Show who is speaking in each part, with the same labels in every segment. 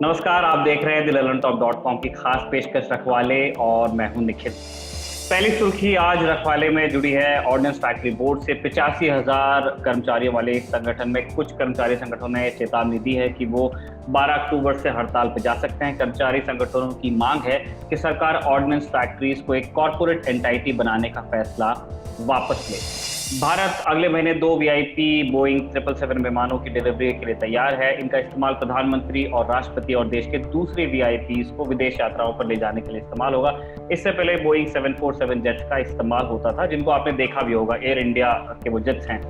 Speaker 1: नमस्कार, आप देख रहे हैं दिललनटॉप.com की खास पेशकश रखवाले और मैं हूं निखिल। पहली सुर्खी आज रखवाले में जुड़ी है ऑर्डिनेंस फैक्ट्री बोर्ड से। 85,000 कर्मचारियों वाले इस संगठन में कुछ कर्मचारी संगठनों ने चेतावनी दी है कि वो 12 अक्टूबर से हड़ताल पर जा सकते हैं। कर्मचारी संगठनों की मांग है कि सरकार ऑर्डिनेंस फैक्ट्रीज को एक कॉर्पोरेट एंटाइटी बनाने का फैसला वापस ले। भारत अगले महीने 2 वीआईपी बोइंग 777 विमानों की डिलीवरी के लिए तैयार है। इनका इस्तेमाल प्रधानमंत्री और राष्ट्रपति और देश के दूसरे वीआईपीज को विदेश यात्राओं पर ले जाने के लिए इस्तेमाल होगा। इससे पहले बोइंग 747 जेट्स का इस्तेमाल होता था, जिनको आपने देखा भी होगा, एयर इंडिया के वो जेट्स हैं।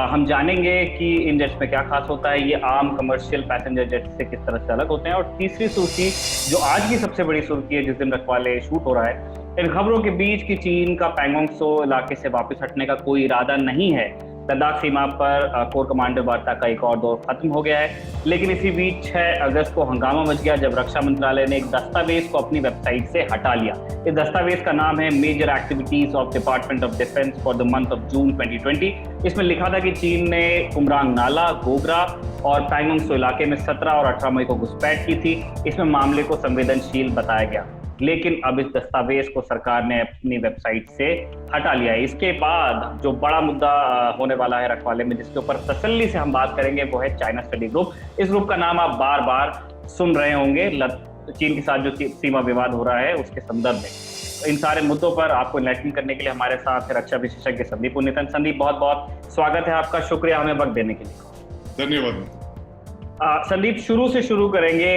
Speaker 1: हम जानेंगे कि इन जेट्स में क्या खास होता है, ये आम कमर्शियल पैसेंजर जेट्स से किस तरह से अलग होते हैं। और तीसरी सुर्खी, जो आज की सबसे बड़ी सुर्खी है, जिस दिन रखवाले शूट हो रहा है, इन खबरों के बीच कि चीन का पैंगोंग त्सो इलाके से वापस हटने का कोई इरादा नहीं है। लद्दाख सीमा पर कोर कमांडर वार्ता का एक और दौर खत्म हो गया है। लेकिन इसी बीच 6 अगस्त को हंगामा मच गया जब रक्षा मंत्रालय ने एक दस्तावेज को अपनी वेबसाइट से हटा लिया। इस दस्तावेज का नाम है major activities of department of defence for the month of June 2020। इसमें लिखा था कि चीन ने कुमरांग नाला, गोगरा और पैंगोंग त्सो इलाके में 17 और 18 मई को घुसपैठ की थी। इसमें मामले को संवेदनशील बताया गया, लेकिन अब इस दस्तावेज को सरकार ने अपनी वेबसाइट से हटा लिया है। इसके बाद जो बड़ा मुद्दा होने वाला है रखवाले में, जिसके ऊपर तसल्ली से हम बात करेंगे, वो है चाइना स्टडी ग्रुप। इस ग्रुप का नाम आप बार बार सुन रहे होंगे। चीन के साथ जो सीमा विवाद हो रहा है उसके संदर्भ में इन सारे मुद्दों पर आपको एनलाइटन करने के लिए हमारे साथ है रक्षा विशेषज्ञ संदीप पुनितन। संदीप, बहुत बहुत स्वागत है आपका। शुक्रिया हमें वक्त देने के लिए।
Speaker 2: धन्यवाद।
Speaker 1: संदीप, शुरू से शुरू करेंगे।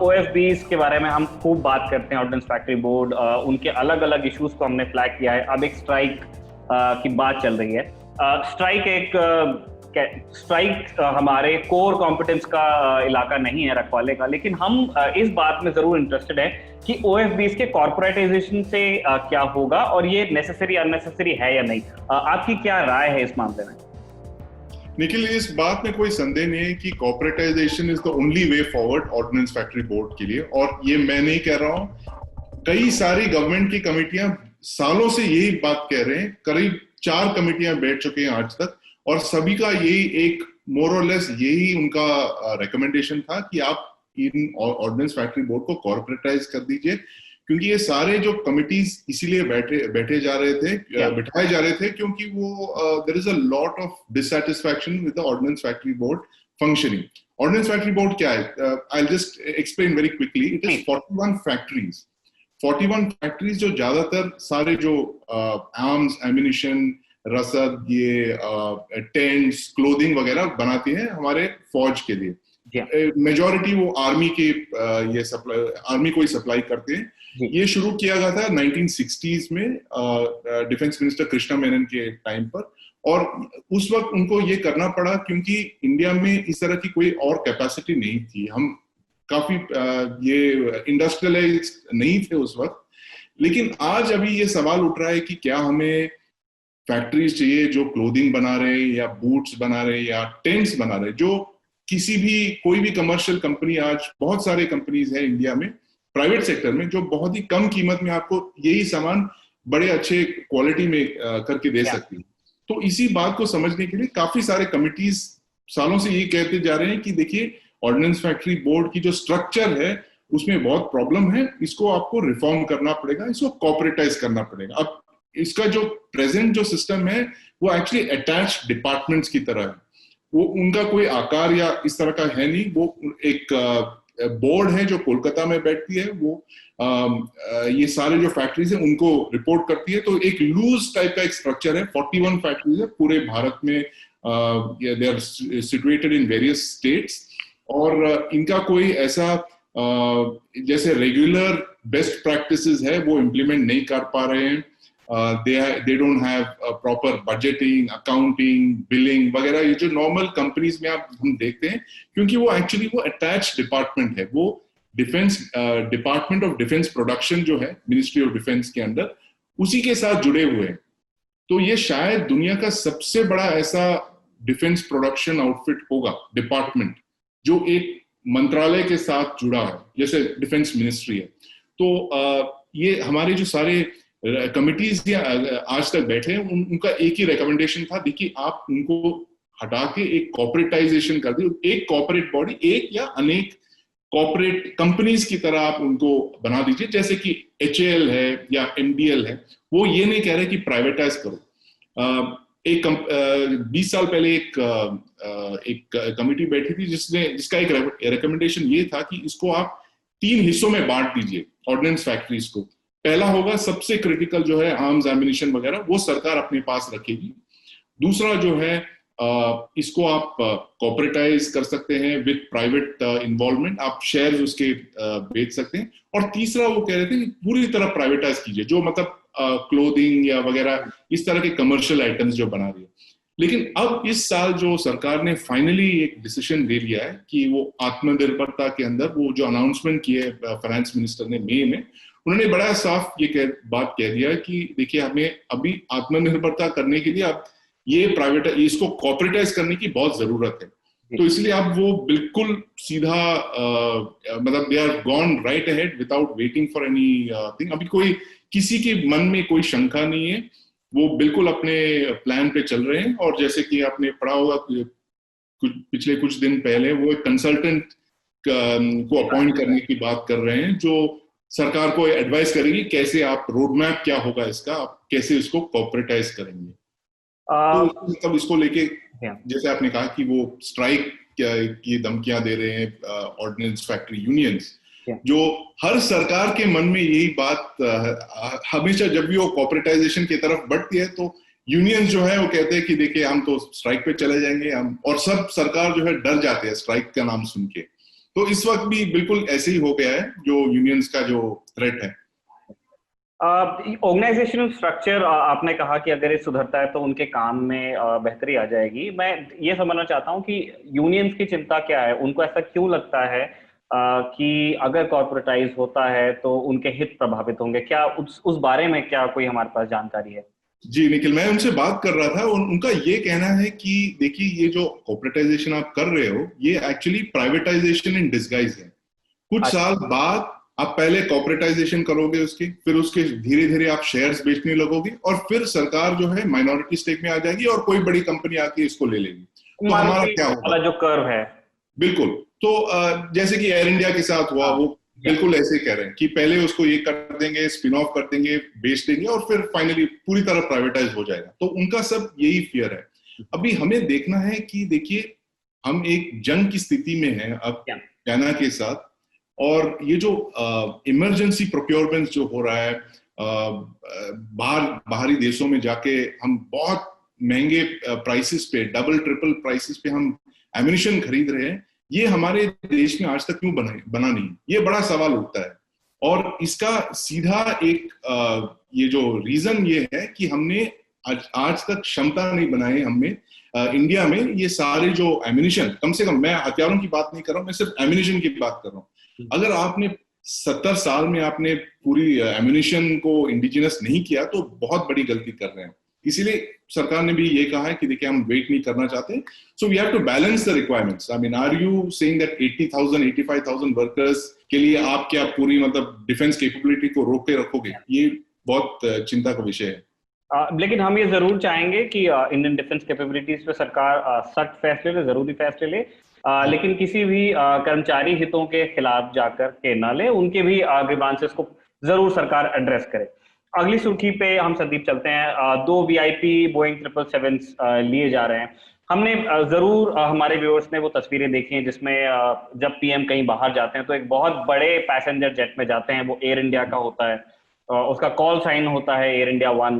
Speaker 1: ओएफबीज के बारे में हम खूब बात करते हैं, ऑर्डिनेंस फैक्ट्री बोर्ड, उनके अलग अलग इश्यूज को हमने फ्लैग किया है। अब एक स्ट्राइक की बात चल रही है। स्ट्राइक हमारे कोर कॉम्पिटेंस का इलाका नहीं है रखवाले का, लेकिन हम इस बात में जरूर इंटरेस्टेड है कि ओएफबीज के कॉर्पोरेटाइजेशन से क्या होगा और ये नेसेसरी अननेसेसरी है या नहीं। आपकी क्या राय है इस मामले में?
Speaker 2: निखिल, इस बात में कोई संदेह नहीं है कि corporatisation is the only way forward ordinance factory board के लिए। और ये मैं नहीं कह रहा हूं, कई सारी गवर्नमेंट की कमेटियां सालों से यही बात कह रहे हैं। करीब 4 कमेटियां बैठ चुके हैं आज तक, और सभी का यही एक मोर और लेस यही उनका रिकमेंडेशन था कि आप इन ऑर्डिनेंस फैक्ट्री बोर्ड को कॉर्पोरेटाइज कर दीजिए, क्योंकि ये सारे जो कमिटीज इसीलिए बिठाए जा रहे थे क्योंकि वो there is a lot of dissatisfaction with the ordnance factory board functioning. Ordnance factory board क्या है? I will just explain very quickly. It is 41 factories जो ज्यादातर सारे जो आर्म्स, एम्यूनिशन, रसद, ये टेंट्स, क्लोथिंग वगैरह बनाती हैं हमारे फौज के लिए। मेजॉरिटी वो आर्मी के आर्मी को ही सप्लाई करते हैं। ये शुरू किया गया था 1960s में डिफेंस मिनिस्टर कृष्णा मेनन के टाइम पर, और उस वक्त उनको ये करना पड़ा क्योंकि इंडिया में इस तरह की कोई और कैपेसिटी नहीं थी। हम काफी ये इंडस्ट्रियलाइज नहीं थे उस वक्त। लेकिन आज अभी ये सवाल उठ रहा है कि क्या हमें फैक्ट्रीज चाहिए जो क्लोथिंग बना रहे, या बूट्स बना रहे, या टेंट्स बना रहे, जो कोई भी कमर्शियल कंपनी, आज बहुत सारे कंपनीज हैं इंडिया में प्राइवेट सेक्टर में जो बहुत ही कम कीमत में आपको यही सामान बड़े अच्छे क्वालिटी में करके दे सकती है। तो इसी बात को समझने के लिए काफी सारे कमिटीज सालों से यही कहते जा रहे हैं कि देखिए, ऑर्डिनेंस फैक्ट्री बोर्ड की जो स्ट्रक्चर है उसमें बहुत प्रॉब्लम है, इसको आपको रिफॉर्म करना पड़ेगा, इसको कॉर्पोरेटाइज करना पड़ेगा। अब इसका जो प्रेजेंट जो सिस्टम है वो एक्चुअली अटैच डिपार्टमेंट्स की तरह है। वो उनका कोई आकार या इस तरह का है नहीं। वो एक बोर्ड है जो कोलकाता में बैठती है, वो ये सारे जो फैक्ट्रीज हैं उनको रिपोर्ट करती है। तो एक लूज टाइप का एक स्ट्रक्चर है। 41 फैक्ट्रीज है पूरे भारत में, they are situated in various states, और इनका कोई ऐसा जैसे रेगुलर बेस्ट प्रैक्टिसेस है वो इम्प्लीमेंट नहीं कर पा रहे हैं। they don't have proper budgeting, accounting, billing वगैरह, ये जो नॉर्मल कंपनीज में हम देखते हैं, क्योंकि वो एक्चुअली वो अटैच डिपार्टमेंट है। वो defence department of defence production जो है मिनिस्ट्री ऑफ डिफेंस के अंदर, उसी के साथ जुड़े हुए हैं। तो ये शायद दुनिया का सबसे बड़ा ऐसा डिफेंस प्रोडक्शन आउटफिट होगा, डिपार्टमेंट, जो एक मंत्रालय के साथ जुड़ा है, जैसे डिफेंस मिनिस्ट्री है। तो ये हमारे जो सारे कमिटीज आज तक बैठे हैं, उनका एक ही रिकमेंडेशन था, देखिए आप उनको हटा के एक कॉर्पोरेटाइजेशन कर दी, एक कॉर्पोरेट बॉडी, एक या अनेक कॉर्पोरेट कंपनीज की तरह आप उनको बना दीजिए, जैसे कि HAL है या MDL है। वो ये नहीं कह रहे कि प्राइवेटाइज करो। 20 साल पहले एक कमिटी बैठी थी जिसका एक रिकमेंडेशन ये था कि इसको आप 3 हिस्सों में बांट दीजिए ऑर्डिनेंस फैक्ट्रीज को। पहला होगा सबसे क्रिटिकल जो है आर्म्स एम्यूनिशन वगैरह, वो सरकार अपने पास रखेगी। दूसरा जो है इसको आप कॉर्पोरेटाइज कर सकते हैं विद प्राइवेट इन्वॉल्वमेंट, आप शेयर्स उसके बेच सकते हैं। और तीसरा वो कह रहे थे कि पूरी तरह प्राइवेटाइज कीजिए, जो मतलब क्लोथिंग या वगैरह इस तरह के कमर्शियल आइटम्स जो बना रही है। लेकिन अब इस साल जो सरकार ने फाइनली एक डिसीजन ले लिया है कि वो आत्मनिर्भरता के अंदर वो जो अनाउंसमेंट की है फाइनेंस मिनिस्टर ने मई में, उन्होंने बड़ा साफ ये बात कह दिया कि देखिए हमें अभी आत्मनिर्भरता करने के लिए अब ये प्राइवेट इसको कॉर्पोरेटाइज करने की बहुत जरूरत है। तो इसलिए अब वो बिल्कुल सीधा मतलब they are gone right ahead without waiting for anything. अभी कोई किसी के मन में कोई शंका नहीं है, वो बिल्कुल अपने प्लान पे चल रहे हैं। और जैसे कि आपने पढ़ा होगा पिछले कुछ दिन पहले वो एक कंसल्टेंट को अपॉइंट करने की बात कर रहे हैं, जो सरकार को एडवाइस करेगी कैसे आप रोड मैप क्या होगा इसका, आप कैसे इसको कॉर्पोरेटाइज करेंगे। तो मतलब इसको लेके जैसे आपने कहा कि वो स्ट्राइक की धमकियां दे रहे हैं ऑर्डिनेंस फैक्ट्री यूनियंस, जो हर सरकार के मन में यही बात हमेशा जब भी वो कॉर्पोरेटाइजेशन की तरफ बढ़ती है तो यूनियंस जो है वो कहते हैं कि देखिए हम तो स्ट्राइक पे चले जाएंगे हम, और सब सरकार जो है डर जाते हैं स्ट्राइक का नाम सुन के। तो इस वक्त भी बिल्कुल ऐसे ही हो गया है जो यूनियंस का जो थ्रेट है।
Speaker 1: ऑर्गेनाइजेशनल स्ट्रक्चर आपने कहा कि अगर ये सुधरता है तो उनके काम में बेहतरी आ जाएगी। मैं ये समझना चाहता हूँ कि यूनियंस की चिंता क्या है, उनको ऐसा क्यों लगता है कि अगर कॉर्पोरेटाइज होता है तो उनके हित प्रभावित होंगे? क्या उस बारे में क्या कोई हमारे पास जानकारी है?
Speaker 2: जी निखिल, मैं उनसे बात कर रहा था, उनका ये कहना है कि देखिए ये जो कॉर्पोरेटाइजेशन आप कर रहे हो ये एक्चुअली प्राइवेटाइजेशन इन डिस्गाइज है। कुछ साल बाद आप पहले कॉर्पोरेटाइजेशन करोगे उसकी, फिर उसके धीरे धीरे आप शेयर्स बेचने लगोगे और फिर सरकार जो है माइनॉरिटी स्टेक में आ जाएगी और कोई बड़ी कंपनी आके इसको ले लेगी। तो हमारा क्या होगा
Speaker 1: जो कर्व है।
Speaker 2: बिल्कुल। तो जैसे कि एयर इंडिया के साथ हुआ, वो बिल्कुल ऐसे कह रहे हैं कि पहले उसको ये कर देंगे, स्पिन ऑफ कर देंगे, बेच देंगे और फिर फाइनली पूरी तरह प्राइवेटाइज हो जाएगा। तो उनका सब यही फियर है। अभी हमें देखना है कि देखिए हम एक जंग की स्थिति में हैं अब चाइना के साथ, और ये जो इमरजेंसी प्रोक्योरमेंट जो हो रहा है बाहरी देशों में जाके हम बहुत महंगे प्राइसेस पे, डबल ट्रिपल प्राइसेस पे हम एम्यूनिशन खरीद रहे हैं, ये हमारे देश में आज तक क्यों बना नहीं, ये बड़ा सवाल उठता है। और इसका सीधा एक ये जो रीजन ये है कि हमने आज तक क्षमता नहीं बनाई हमने इंडिया में ये सारे जो एम्यूनिशन, कम से कम मैं हथियारों की बात नहीं कर रहा हूँ, मैं सिर्फ एम्यूनिशन की बात कर रहा हूँ। अगर आपने 70 साल में आपने पूरी एम्यूनिशन को इंडिजिनस नहीं किया तो बहुत बड़ी गलती कर रहे हैं। इसीलिए सरकार ने भी ये कहा है कि देखिए हम वेट नहीं करना चाहते, so we have to balance the requirements. I mean are you saying that 80,000 85,000 workers के लिए आप क्या पूरी मतलब डिफेंस कैपेबिलिटी को रोक के रखोगे? ये बहुत चिंता का विषय है।
Speaker 1: लेकिन हम ये जरूर चाहेंगे कि इंडियन डिफेंस कैपेबिलिटीज पे सरकार सख्त फैसले ले, जरूरी फैसले ले, लेकिन किसी भी कर्मचारी हितों के खिलाफ जाकर के ना ले, उनके भी ग्रीवांसेस को जरूर सरकार एड्रेस करे। अगली सुर्खी पे हम संदीप चलते हैं। 2 VIP बोइंग 777 लिए जा रहे हैं। हमने जरूर हमारे व्यूअर्स ने वो तस्वीरें देखी हैं जिसमें जब PM कहीं बाहर जाते हैं तो एक बहुत बड़े पैसेंजर जेट में जाते हैं, वो एयर इंडिया का होता है, उसका कॉल साइन होता है एयर इंडिया 1,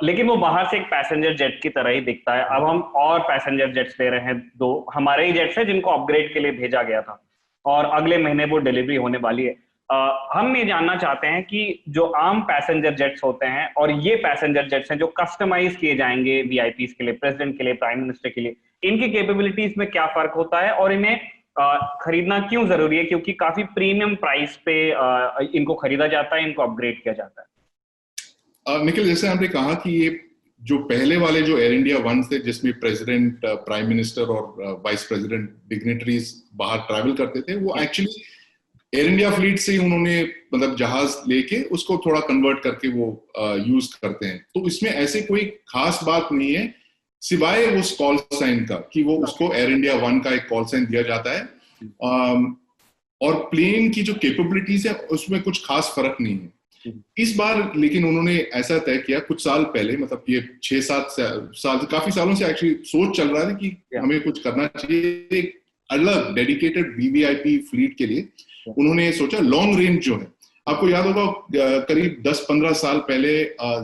Speaker 1: लेकिन वो बाहर से एक पैसेंजर जेट की तरह ही दिखता है। अब हम और पैसेंजर जेट्स ले रहे हैं, 2 हमारे ही जेट्स हैं जिनको अपग्रेड के लिए भेजा गया था और अगले महीने वो डिलीवरी होने वाली है। हम ये जानना चाहते हैं कि जो आम पैसेंजर जेट्स होते हैं और ये पैसेंजर जेट्स हैं जो कस्टमाइज किए जाएंगे VIPs के लिए, प्रेसिडेंट के लिए, प्राइम मिनिस्टर के लिए, इनकी कैपेबिलिटीज में क्या फर्क होता है और इन्हें खरीदना क्यों जरूरी है? क्योंकि काफी प्रीमियम प्राइस पे इनको खरीदा जाता है, इनको अपग्रेड किया जाता है।
Speaker 2: निखिल, जैसे आपने कहा कि ये जो पहले वाले जो एयर इंडिया 1 थे जिसमें प्रेसिडेंट, प्राइम मिनिस्टर और वाइस प्रेसिडेंट डिग्नेटरीज बाहर ट्रैवल करते थे, वो एक्चुअली एयर इंडिया फ्लीट से ही उन्होंने मतलब जहाज लेके उसको थोड़ा कन्वर्ट करके वो यूज करते हैं। तो इसमें ऐसे कोई खास बात नहीं है सिवाय उस कॉल साइन का कि वो उसको एयर इंडिया 1 का एक कॉल साइन दिया जाता है। और प्लेन की जो कैपेबिलिटीज है उसमें कुछ खास फर्क नहीं है। इस बार लेकिन उन्होंने ऐसा तय किया कुछ साल पहले, मतलब ये 6-7 साल काफी सालों से एक्चुअली सोच चल रहा था कि हमें कुछ करना चाहिए एक अलग डेडिकेटेड वीवीआईपी फ्लीट के लिए। उन्होंने सोचा लॉन्ग रेंज जो है, आपको याद होगा करीब 10-15 साल पहले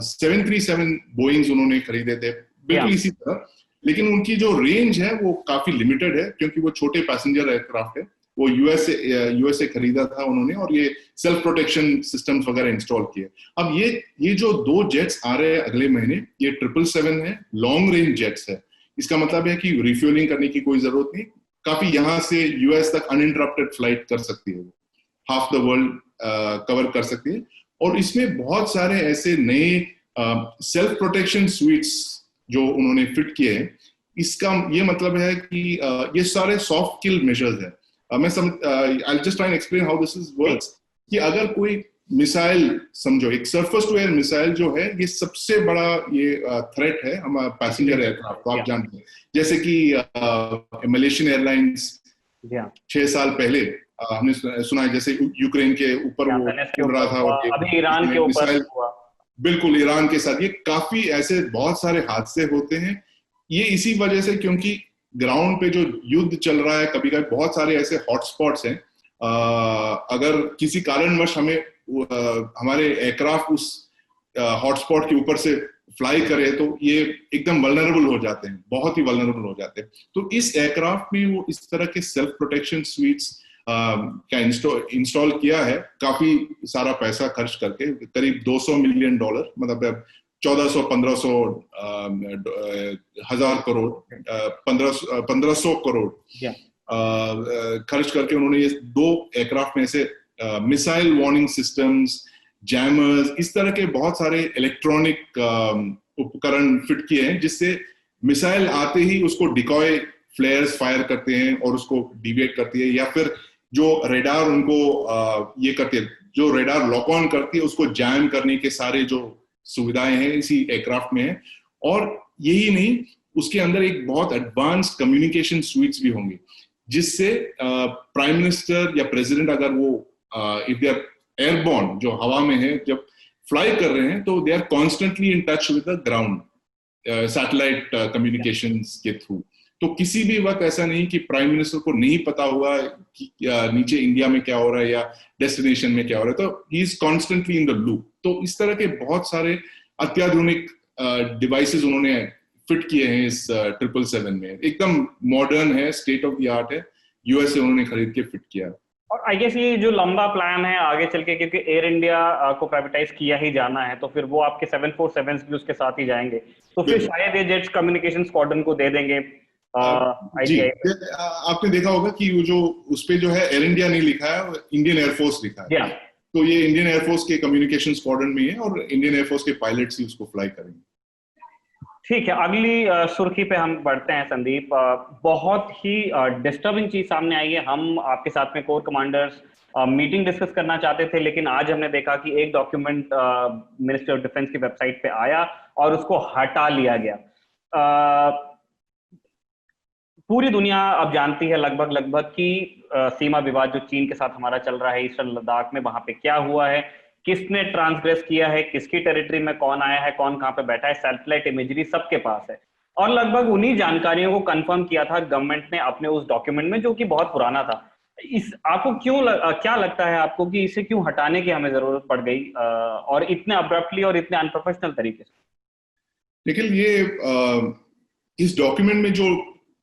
Speaker 2: 737 बोइंग्स उन्होंने खरीदे थे बिल्कुल इसी तरह, लेकिन उनकी जो रेंज है वो काफी लिमिटेड है क्योंकि वो छोटे पैसेंजर एयरक्राफ्ट है। वो यूएसए खरीदा था उन्होंने और ये सेल्फ प्रोटेक्शन सिस्टम्स वगैरह इंस्टॉल किए। अब ये जो 2 जेट्स आ रहे हैं अगले महीने, ये 777 है, लॉन्ग रेंज जेट्स है। इसका मतलब है कि रिफ्यूलिंग करने की कोई जरूरत नहीं, काफी यहाँ से यूएस तक अनइंटरप्टेड फ्लाइट कर सकती है, वो हाफ द वर्ल्ड कवर कर सकती है। और इसमें बहुत सारे ऐसे नए सेल्फ प्रोटेक्शन स्वीट्स जो उन्होंने फिट किए हैं। इसका ये मतलब है कि ये सारे सॉफ्ट किल मेजर्स है। I'll just try and explain how this works कि अगर कोई मिसाइल समझो, एक सरफेस टू एयर मिसाइल जो है ये सबसे बड़ा ये थ्रेट है हमारा पैसेंजर एयरक्राफ्ट, आप जानते हैं। जैसे कि मलेशियन एयरलाइंस 6 साल पहले हमने सुना है, जैसे यूक्रेन के ऊपर वो उड़ रहा था और
Speaker 1: अभी ईरान के ऊपर हुआ,
Speaker 2: बिल्कुल ईरान के साथ। ये काफी ऐसे बहुत सारे हादसे होते हैं, ये इसी वजह से क्योंकि ग्राउंड पे जो युद्ध चल रहा है, कभी कभी बहुत सारे ऐसे हॉटस्पॉट्स हैं। अगर किसी कारणवश हमें हमारे एयरक्राफ्ट उस हॉटस्पॉट के ऊपर से फ्लाई करे तो ये एकदम वल्नरेबल हो जाते हैं, बहुत ही वल्नरेबल हो जाते हैं। तो इस एयरक्राफ्ट में वो इस तरह के सेल्फ प्रोटेक्शन स्वीट्स का इंस्टॉल किया है, काफी सारा पैसा खर्च करके, करीब $200 मिलियन, मतलब 1400-1500 हजार करोड़, 1500 करोड़ खर्च करके उन्होंने ये 2 एयरक्राफ्ट में से मिसाइल वार्निंग सिस्टम्स, जैमर्स, इस तरह के बहुत सारे इलेक्ट्रॉनिक उपकरण फिट किए हैं, जिससे मिसाइल आते ही उसको डिकॉय फ्लेयर्स फायर करते हैं और उसको डिविएट करती है, या फिर जो रेडार उनको ये करती है, जो रेडार लॉक ऑन करती है उसको जैम करने के सारे जो सुविधाएं हैं इसी एयरक्राफ्ट में है। और यही नहीं, उसके अंदर एक बहुत एडवांस्ड कम्युनिकेशन स्वीट्स भी होंगे, जिससे प्राइम मिनिस्टर या प्रेसिडेंट अगर वो इफ दे आर एयरबॉर्न, जो हवा में है, जब फ्लाई कर रहे हैं तो they are constantly in touch with the ground satellite communications के थ्रू। तो किसी भी वक्त ऐसा नहीं कि प्राइम मिनिस्टर को नहीं पता हुआ कि नीचे इंडिया में क्या हो रहा है या डेस्टिनेशन में क्या हो रहा है, तो he is constantly in the loop. तो इस तरह के बहुत सारे अत्याधुनिक डिवाइसेस उन्होंने फिट किए हैं इस 777 में, एकदम मॉडर्न है, स्टेट ऑफ द आर्ट है, यूएस से उन्होंने खरीद के फिट किया।
Speaker 1: और आई गेस ये जो लंबा प्लान है आगे चल के, क्योंकि एयर इंडिया को प्राइवेटाइज किया ही जाना है, तो फिर वो आपके 747 भी उसके साथ ही जाएंगे, तो फिर शायद ये जेट्स कम्युनिकेशन स्क्वाड्रन को दे देंगे।
Speaker 2: जी, आपने देखा होगा कि वो जो उस पे जो है एयर इंडिया नहीं लिखा है, इंडियन एयरफोर्स लिखा है। तो ये इंडियन एयरफोर्स के कम्युनिकेशन स्क्वाड्रन में है और इंडियन एयरफोर्स के पायलट्स ही उसको फ्लाई करेंगे।
Speaker 1: ठीक है, अगली सुर्खी पे हम बढ़ते हैं संदीप। बहुत ही डिस्टर्बिंग चीज सामने आई है। हम आपके साथ में कोर कमांडर्स मीटिंग डिस्कस करना चाहते थे, लेकिन आज हमने देखा कि एक डॉक्यूमेंट मिनिस्ट्री ऑफ डिफेंस की वेबसाइट पे आया और उसको हटा लिया गया। पूरी दुनिया अब जानती है लगभग कि सीमा विवाद जो चीन के साथ हमारा चल रहा है ईस्टर्न लद्दाख में, वहां पे क्या हुआ है, किसने ट्रांसग्रेस किया है, किसकी टेरिटरी में कौन आया है, कौन कहां पे बैठा है, सैटेलाइट इमेजरी सबके पास है। और लगभग उन्हीं जानकारियों को कंफर्म किया था गवर्नमेंट ने अपने उस डॉक्यूमेंट में, जो कि बहुत पुराना था। इस आपको क्या लगता है आपको कि इसे क्यों हटाने की हमें जरूरत पड़ गई, और इतने अब्रप्टली और इतने अनप्रोफेशनल तरीके से?
Speaker 2: लेकिन ये इस डॉक्यूमेंट में जो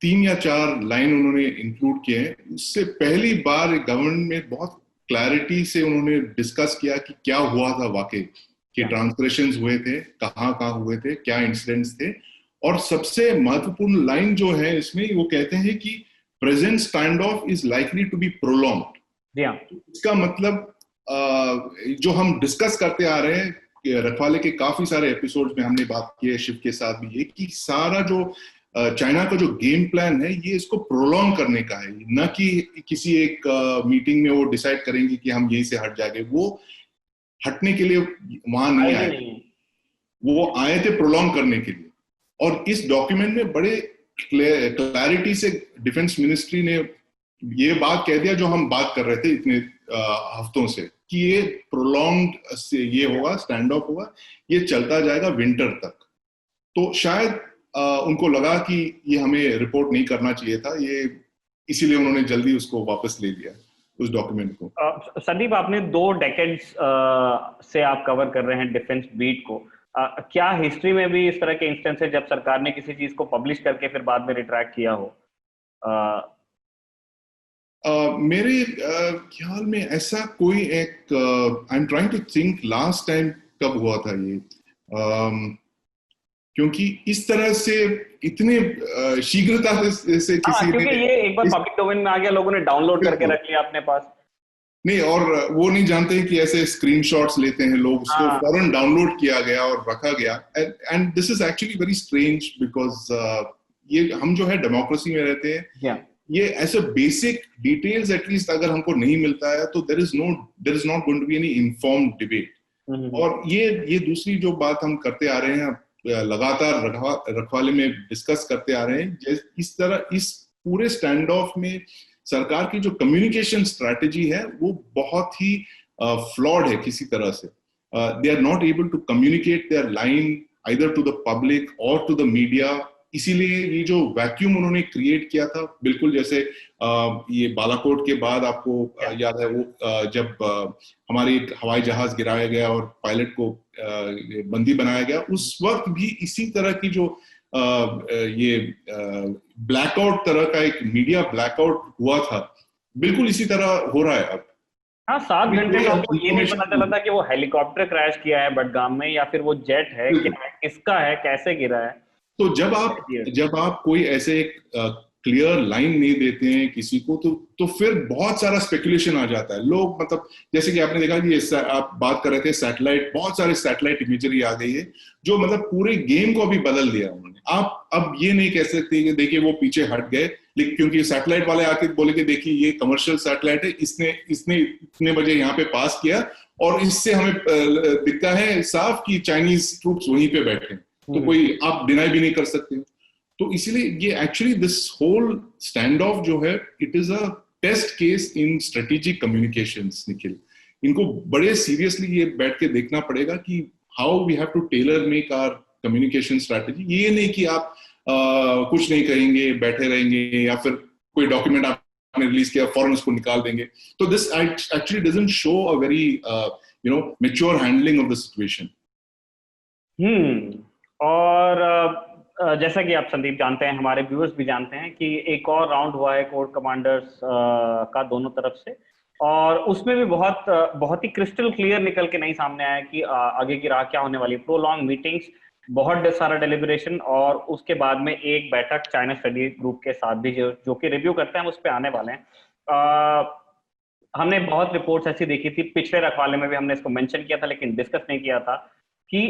Speaker 2: 3 या 4 लाइन उन्होंने इंक्लूड किए हैं, उससे पहली बार गवर्नमेंट में बहुत क्लैरिटी से उन्होंने डिस्कस किया कि क्या हुआ था वाकई, कि ट्रांसग्रेशंस हुए थे, कहाँ हुए थे, क्या इंसिडेंट्स थे। और सबसे महत्वपूर्ण लाइन जो है इसमें, वो कहते हैं कि present standoff is likely to be prolonged. इसका मतलब जो हम डिस्कस करते आ रहे हैं रखवाले के काफी सारे एपिसोड्स में, हमने बात की है शिव के साथ भी, ये कि सारा जो चाइना का जो गेम प्लान है ये इसको प्रोलॉन्ग करने का है, न कि किसी एक मीटिंग में वो डिसाइड करेंगे कि हम यहीं से हट जाएंगे। वो हटने के लिए वहां नहीं आए, वो आए थे प्रोलॉन्ग करने के लिए। और इस डॉक्यूमेंट में बड़े क्लैरिटी से डिफेंस मिनिस्ट्री ने ये बात कह दिया जो हम बात कर रहे थे इतने हफ्तों से, कि ये प्रोलॉन्ग्ड से ये होगा, स्टैंड ऑफ होगा, ये चलता जाएगा विंटर तक। तो शायद उनको लगा कि ये हमें रिपोर्ट नहीं करना चाहिए था, ये इसीलिए उन्होंने जल्दी उसको वापस ले लिया, उस डॉक्यूमेंट को।
Speaker 1: संदीप, आपने 2 डेकेड्स से आप कवर कर रहे हैं डिफेंस बीट को। क्या हिस्ट्री में भी इस तरह के इंस्टेंस है जब सरकार ने किसी चीज को पब्लिश करके फिर बाद में रिट्रैक्ट किया हो?
Speaker 2: मेरे ख्याल में ऐसा कोई एक, I am trying to think last time कब हुआ था ये, क्योंकि इस तरह से इतने शीघ्रता से किसी
Speaker 1: क्योंकि ये एक बार पब्लिक डोमेन में आ गया, लोगों ने डाउनलोड करके रख लिया अपने पास।
Speaker 2: नहीं, और वो नहीं जानते हैं कि ऐसे स्क्रीनशॉट्स लेते हैं लोग, उसको फौरन डाउनलोड किया गया और रखा गया। And this is actually very strange, because ये हम जो है डेमोक्रेसी में रहते हैं, ये ऐसे बेसिक डिटेल्स एटलीस्ट अगर हमको नहीं मिलता है तो there is not going to be any informed debate. और ये दूसरी जो बात हम करते आ रहे हैं, लगातार रखवाले में डिस्कस करते आ रहे हैं, इस तरह इस पूरे स्टैंड ऑफ में सरकार की जो कम्युनिकेशन स्ट्रैटेजी है वो बहुत ही फ्लॉड है किसी तरह से। They are not able to communicate their line either to the public और टू द मीडिया। इसीलिए ये जो वैक्यूम उन्होंने क्रिएट किया था, बिल्कुल जैसे ये बालाकोट के बाद आपको याद है वो जब हमारे हवाई जहाज गिराया गया और पायलट को बंदी बनाया गया, उस वक्त भी इसी तरह की जो ये ब्लैकआउट तरह का एक मीडिया ब्लैकआउट हुआ था, बिल्कुल इसी तरह हो रहा है अब।
Speaker 1: हाँ, 7 घंटे में आपको ये नहीं पता चला था कि वो हेलीकॉप्टर क्रैश किया है बडगाम में या फिर वो जेट है, क्या है, किसका है, कैसे गिरा है।
Speaker 2: तो जब आप कोई ऐसे एक क्लियर लाइन नहीं देते हैं किसी को, तो फिर बहुत सारा स्पेकुलेशन आ जाता है। लोग मतलब जैसे कि आपने देखा कि आप बात कर रहे थे सैटेलाइट, बहुत सारे सैटेलाइट इमेजरी आ गई है जो मतलब पूरे गेम को अभी बदल दिया उन्होंने। आप अब ये नहीं कह सकते कि देखिए वो पीछे हट गए, लेकिन क्योंकि सैटेलाइट वाले आके बोले कि देखिए ये कमर्शियल सैटेलाइट है, इसने इतने बजे यहाँ पे पास किया और इससे हमें दिखता है साफ कि चाइनीज ट्रूप्स वहीं पे बैठे, तो कोई आप डिनाई भी नहीं कर सकते। तो इसीलिए ये actually this whole standoff जो है, it is a test case in strategic communications. Nikhil, इनको बड़े सीरियसली ये बैठ के देखना पड़ेगा कि how we have to tailor make our communication strategy. ये नहीं कि आप कुछ नहीं कहेंगे, बैठे रहेंगे, या फिर कोई डॉक्यूमेंट आपने रिलीज किया फौरन उसको निकाल देंगे। तो this actually doesn't show a very mature handling of the situation.
Speaker 1: और जैसा कि आप संदीप जानते हैं, हमारे व्यूअर्स भी जानते हैं कि एक और राउंड हुआ है कोर कमांडर्स का दोनों तरफ से, और उसमें भी बहुत ही क्रिस्टल क्लियर निकल के नहीं सामने आया कि आगे की राह क्या होने वाली है। प्रोलॉन्ग मीटिंग्स, बहुत सारा डेलिब्रेशन, और उसके बाद में एक बैठक चाइना स्टडी ग्रुप के साथ भी जो कि रिव्यू करते हैं, हम उस पर आने वाले हैं। हमने बहुत रिपोर्ट्स ऐसी देखी थी, पिछले रखवाले में भी हमने इसको मेंशन किया था लेकिन डिस्कस नहीं किया था, कि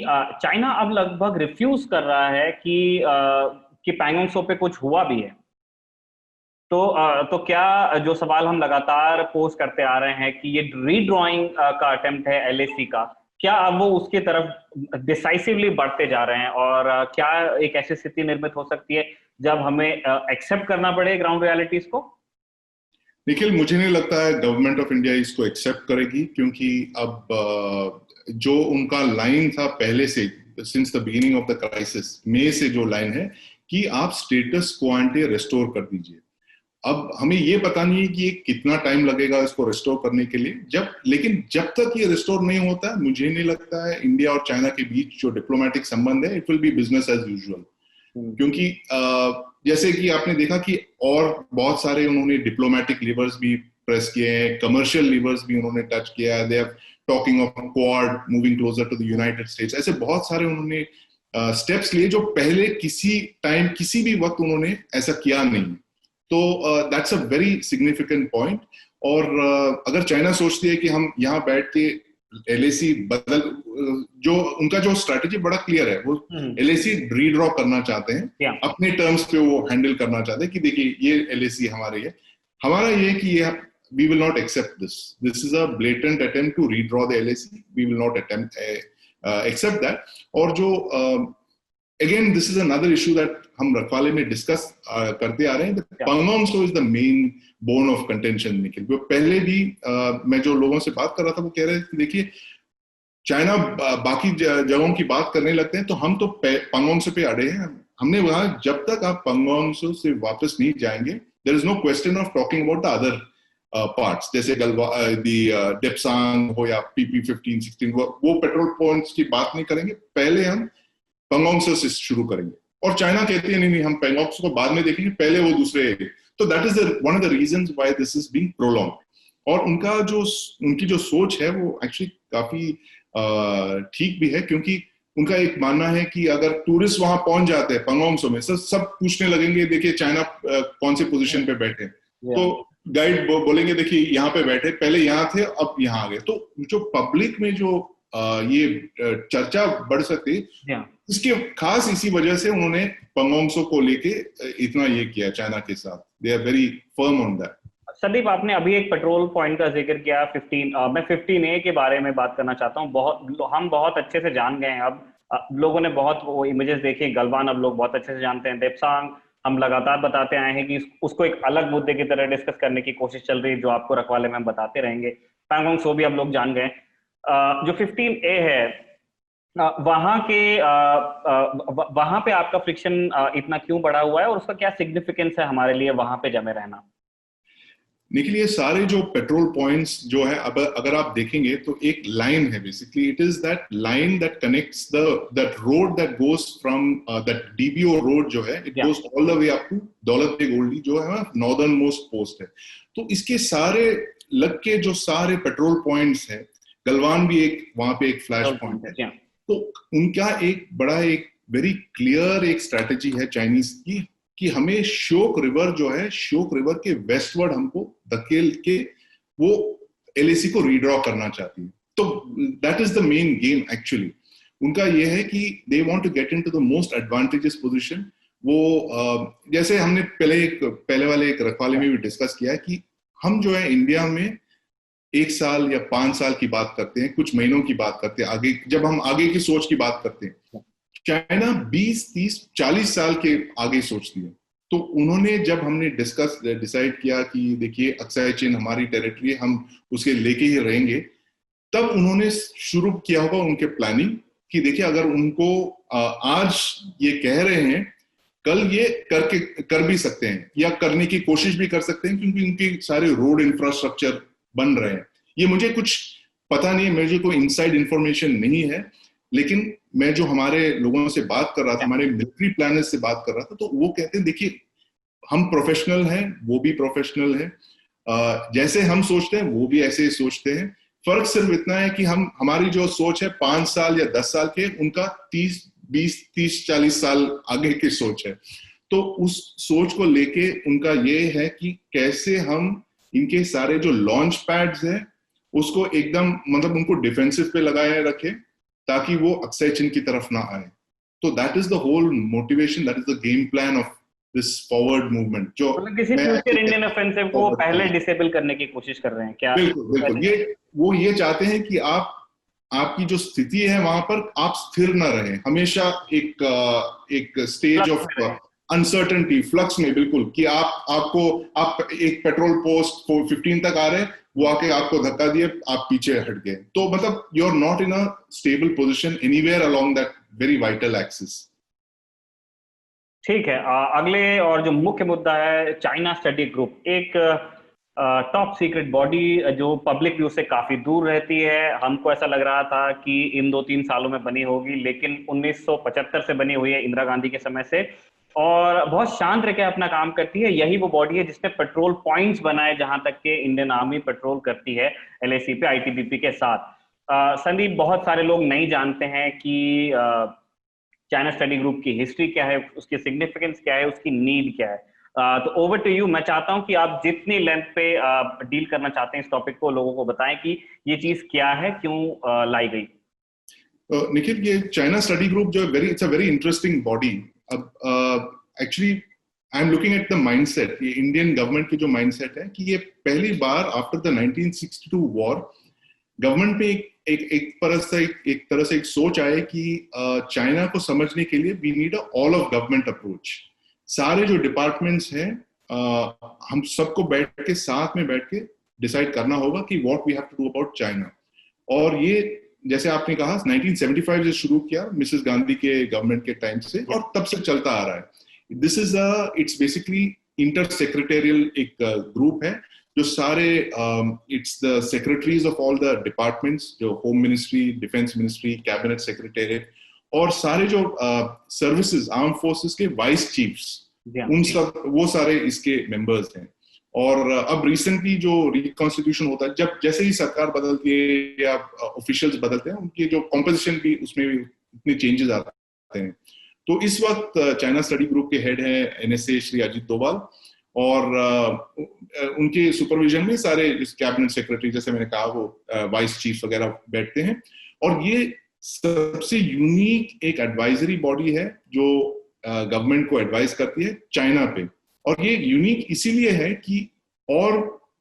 Speaker 1: चाइना अब लगभग रिफ्यूज कर रहा है कि पैंगोंग त्सो पे कुछ हुआ भी है। तो क्या जो सवाल हम लगातार पोस्ट करते आ रहे हैं कि ये रीड्रॉइंग का अटेम्प्ट है एलएसी का, क्या अब वो उसकी तरफ डिसाइसिवली बढ़ते जा रहे हैं, और क्या एक ऐसी स्थिति निर्मित हो सकती है जब हमें एक्सेप्ट करना पड़े ग्राउंड रियलिटीज को?
Speaker 2: निखिल, मुझे नहीं लगता है गवर्नमेंट ऑफ इंडिया इसको एक्सेप्ट करेगी, क्योंकि अब जो उनका लाइन था पहले से, since the beginning of the crisis, मई से जो लाइन है कि आप स्टेटस क्वो एंटे रेस्टोर कर दीजिए। अब हमें ये पता नहीं है कि ये कितना टाइम लगेगा इसको रेस्टोर करने के लिए, लेकिन जब तक ये रेस्टोर नहीं होता, मुझे नहीं लगता है इंडिया और चाइना के बीच जो डिप्लोमेटिक संबंध है, it will be business as usual. क्योंकि जैसे कि आपने देखा कि और बहुत सारे उन्होंने डिप्लोमेटिक लीवर्स भी प्रेस किए हैं, कमर्शियल लीवर्स भी उन्होंने टच किया है। They are talking of Quad, moving closer to the United States. ऐसे बहुत सारे उन्होंने स्टेप्स लिए जो पहले किसी भी वक्त उन्होंने ऐसा किया नहीं। तो that's a very significant point. और अगर चाइना सोचती है कि हम यहाँ बैठ के एलएसी जो उनका जो स्ट्रैटेजी बड़ा क्लियर है, वो एलएसी रीड्रॉ करना चाहते हैं, अपने टर्म्स पे वो हैंडल करना चाहते हैं कि देखिए ये एलएसी हमारे है, हमारा ये कि ये we will not accept this. This is a blatant attempt to redraw the LAC. We will not accept that. और जो again, this is another issue that हम रखवाले में डिस्कस करते आ रहे हैं. Pangong so is the main bone of contention. Nikhil, वो पहले भी मैं जो लोगों से बात कर रहा था वो कह रहे थे कि देखिए चाइना बाकी जगहों की बात करने लगते हैं तो हम तो पंगोंग से पे अड़े हैं. हमने वहां जब तक आप पंगोंग से वापस नहीं जाएंगे, there is no question of talking about the other parts, जैसे डेप्सांग हो या पीपी 15, 16, वो पेट्रोल पॉइंट्स की बात नहीं करेंगे. पहले हम पंगोंग से शुरू करेंगे. और चाइना कहती है नहीं, हम पैंगोंग को बाद में देखेंगे, पहले वो दूसरे. तो that is one of the reasons why this is being prolong. और उनकी जो सोच है वो एक्चुअली काफी ठीक भी है, क्योंकि उनका एक मानना है कि अगर टूरिस्ट वहां पहुंच जाते हैं पंगोंग में, सब पूछने लगेंगे देखिए चाइना कौन से पोजीशन पे बैठे. तो गाइड बोलेंगे देखिए यहाँ पे बैठे, पहले यहाँ थे अब यहाँ आ गए. तो जो पब्लिक में जो ये चर्चा बढ़ सकती, इसके खास इसी वजह से उन्होंने पंगोंग को लेके इतना ये किया चाइना के साथ. They are very firm on that.
Speaker 1: Sandeep, आपने अभी एक पेट्रोल पॉइंट का जिक्र किया 15. मैं 15A के बारे में बात करना चाहता हूँ. हम बहुत अच्छे से जान गए हैं अब. लोगों ने बहुत वो इमेजेस देखे. गलवान अब लोग बहुत अच्छे से जानते हैं. देप्सांग हम लगातार बताते आए हैं कि उसको एक अलग मुद्दे की तरह डिस्कस करने की कोशिश चल रही है, जो आपको रखवाले में हम बताते रहेंगे. पैंगोंग सो भी अब लोग जान गए. जो 15A है, वहां पे आपका फ्रिक्शन इतना क्यों बढ़ा हुआ है और उसका क्या सिग्निफिकेंस है हमारे लिए वहां पे जमे रहना?
Speaker 2: निखिल, ये सारे जो पेट्रोल पॉइंट्स जो है, अब अगर आप देखेंगे तो एक लाइन है. Basically it is that line that connects that road that goes from that DBO road जो है, it goes all the way up to Daulat Beg Oldi जो है नॉर्दर्न मोस्ट पोस्ट है. तो इसके सारे लग के जो सारे पेट्रोल पॉइंट्स हैं, गलवान भी एक वहां पे एक फ्लैश पॉइंट है. तो उनका एक बड़ा एक वेरी क्लियर एक स्ट्रेटेजी है चाइनीज की कि हमें श्योक रिवर जो है, श्योक रिवर के वेस्टवर्ड हमको धकेल के वो एलएसी को रीड्रॉ करना चाहती है. तो that is the main game actually. उनका ये है कि they want to get into the most advantages position. वो जैसे हमने पहले वाले एक रखवाले में भी डिस्कस किया है कि हम जो है इंडिया में 1 साल या 5 साल की बात करते हैं, कुछ महीनों की बात करते हैं, आगे जब हम आगे की सोच की बात करते हैं. चाइना 20, 30, 40 साल के आगे सोचती है. तो उन्होंने जब हमने डिसाइड किया कि देखिए अक्साई चीन हमारी टेरिटरी है, हम उसके लेके ही रहेंगे, तब उन्होंने शुरू किया होगा उनके प्लानिंग कि देखिए अगर उनको आज ये कह रहे हैं, कल ये कर भी सकते हैं या करने की कोशिश भी कर सकते हैं, क्योंकि उनके सारे रोड इंफ्रास्ट्रक्चर बन रहे हैं. ये मुझे कुछ पता नहीं है, मुझे कोई इनसाइड इंफॉर्मेशन नहीं है, लेकिन मैं जो हमारे लोगों से बात कर रहा था, हमारे मिलिट्री प्लानर्स से बात कर रहा था, तो वो कहते हैं देखिए हम प्रोफेशनल हैं, वो भी प्रोफेशनल है, जैसे हम सोचते हैं वो भी ऐसे ही सोचते हैं. फर्क सिर्फ इतना है कि हमारी जो सोच है 5 साल या 10 साल के, उनका 30, 40 साल आगे की सोच है. तो उस सोच को लेके उनका ये है कि कैसे हम इनके सारे जो लॉन्च पैड्स हैं उसको एकदम मतलब उनको डिफेंसिव पे लगाए रखे ताकि वो अक्साई चीन की तरफ ना आए. तो that is the whole motivation, that is the game plan of this forward movement. जो
Speaker 1: किसी फ्यूचर इंडियन ऑफेंसिव को पहले डिसेबल करने की कोशिश कर रहे हैं क्या?
Speaker 2: बिल्कुल. ये चाहते हैं कि आपकी जो स्थिति है वहां पर आप स्थिर ना रहे, हमेशा एक स्टेज ऑफ अनसर्टेनिटी, फ्लक्स में. बिल्कुल कि आप एक पेट्रोल पोस्ट 15 तक आ रहे हैं, वो आके आपको धक्का दिए, आप पीछे हट गए. तो मतलब you are not in a stable position anywhere along that very vital axis.
Speaker 1: ठीक है. अगले और जो मुख्य मुद्दा है, चाइना स्टडी ग्रुप, एक टॉप सीक्रेट बॉडी जो पब्लिक व्यू से काफी दूर रहती है. हमको ऐसा लग रहा था कि इन 2-3 सालों में बनी होगी, लेकिन 1975 से बनी हुई है, इंदिरा गांधी के समय से, और बहुत शांत रह के अपना काम करती है. यही वो बॉडी है जिसने पेट्रोल पॉइंट्स बनाए, जहां तक के इंडियन आर्मी पेट्रोल करती है एलएसी पे आईटीबीपी के साथ. संदीप, बहुत सारे लोग नहीं जानते हैं कि चाइना स्टडी ग्रुप की हिस्ट्री क्या है, उसकी सिग्निफिकेंस क्या है, उसकी नीड क्या है. तो ओवर टू यू. मैं चाहता हूं कि आप जितनी लेंथ पे डील करना चाहते हैं इस टॉपिक को, लोगों को बताएं कि ये चीज क्या है, क्यों लाई गई.
Speaker 2: निखिल, ये चाइना स्टडी ग्रुप जो है it's a very interesting body. अब actually I am looking at the mindset, ये इंडियन गवर्नमेंट की जो माइंडसेट है कि ये पहली बार आफ्टर द 1962 वॉर गवर्नमेंट में एक एक तरह से एक सोच आए कि चाइना को समझने के लिए we need a all of government approach. सारे जो डिपार्टमेंट्स हैं हम सबको साथ में बैठ के डिसाइड करना होगा कि what we have to do about China. और ये जैसे आपने कहा 1975 से शुरू किया मिसेस गांधी के गवर्नमेंट के टाइम से, और तब से चलता आ रहा है। This is it's basically inter secretarial एक ग्रुप है जो सारे it's the secretaries of all the departments, जो home ministry, defence ministry, cabinet secretariat, और सारे जो सर्विसेज आर्म फोर्सेस के वाइस चीफ्स, उन सब वो सारे इसके मेंबर्स हैं। और अब रिसेंटली जो रिकॉन्स्टिट्यूशन होता है, जब जैसे ही सरकार बदलती है या ऑफिशियल्स बदलते हैं, उनकी जो कॉम्पोजिशन भी उसमें भी इतने चेंजेस आते हैं। तो इस वक्त चाइना स्टडी ग्रुप के हेड हैं NSA श्री अजीत डोभाल, और उनके सुपरविजन में सारे कैबिनेट सेक्रेटरी, जैसे मैंने कहा, वो वाइस चीफ वगैरह बैठते हैं। और ये सबसे यूनिक एक एडवाइजरी बॉडी है जो गवर्नमेंट को एडवाइस करती है चाइना पे। और ये यूनिक इसीलिए है कि और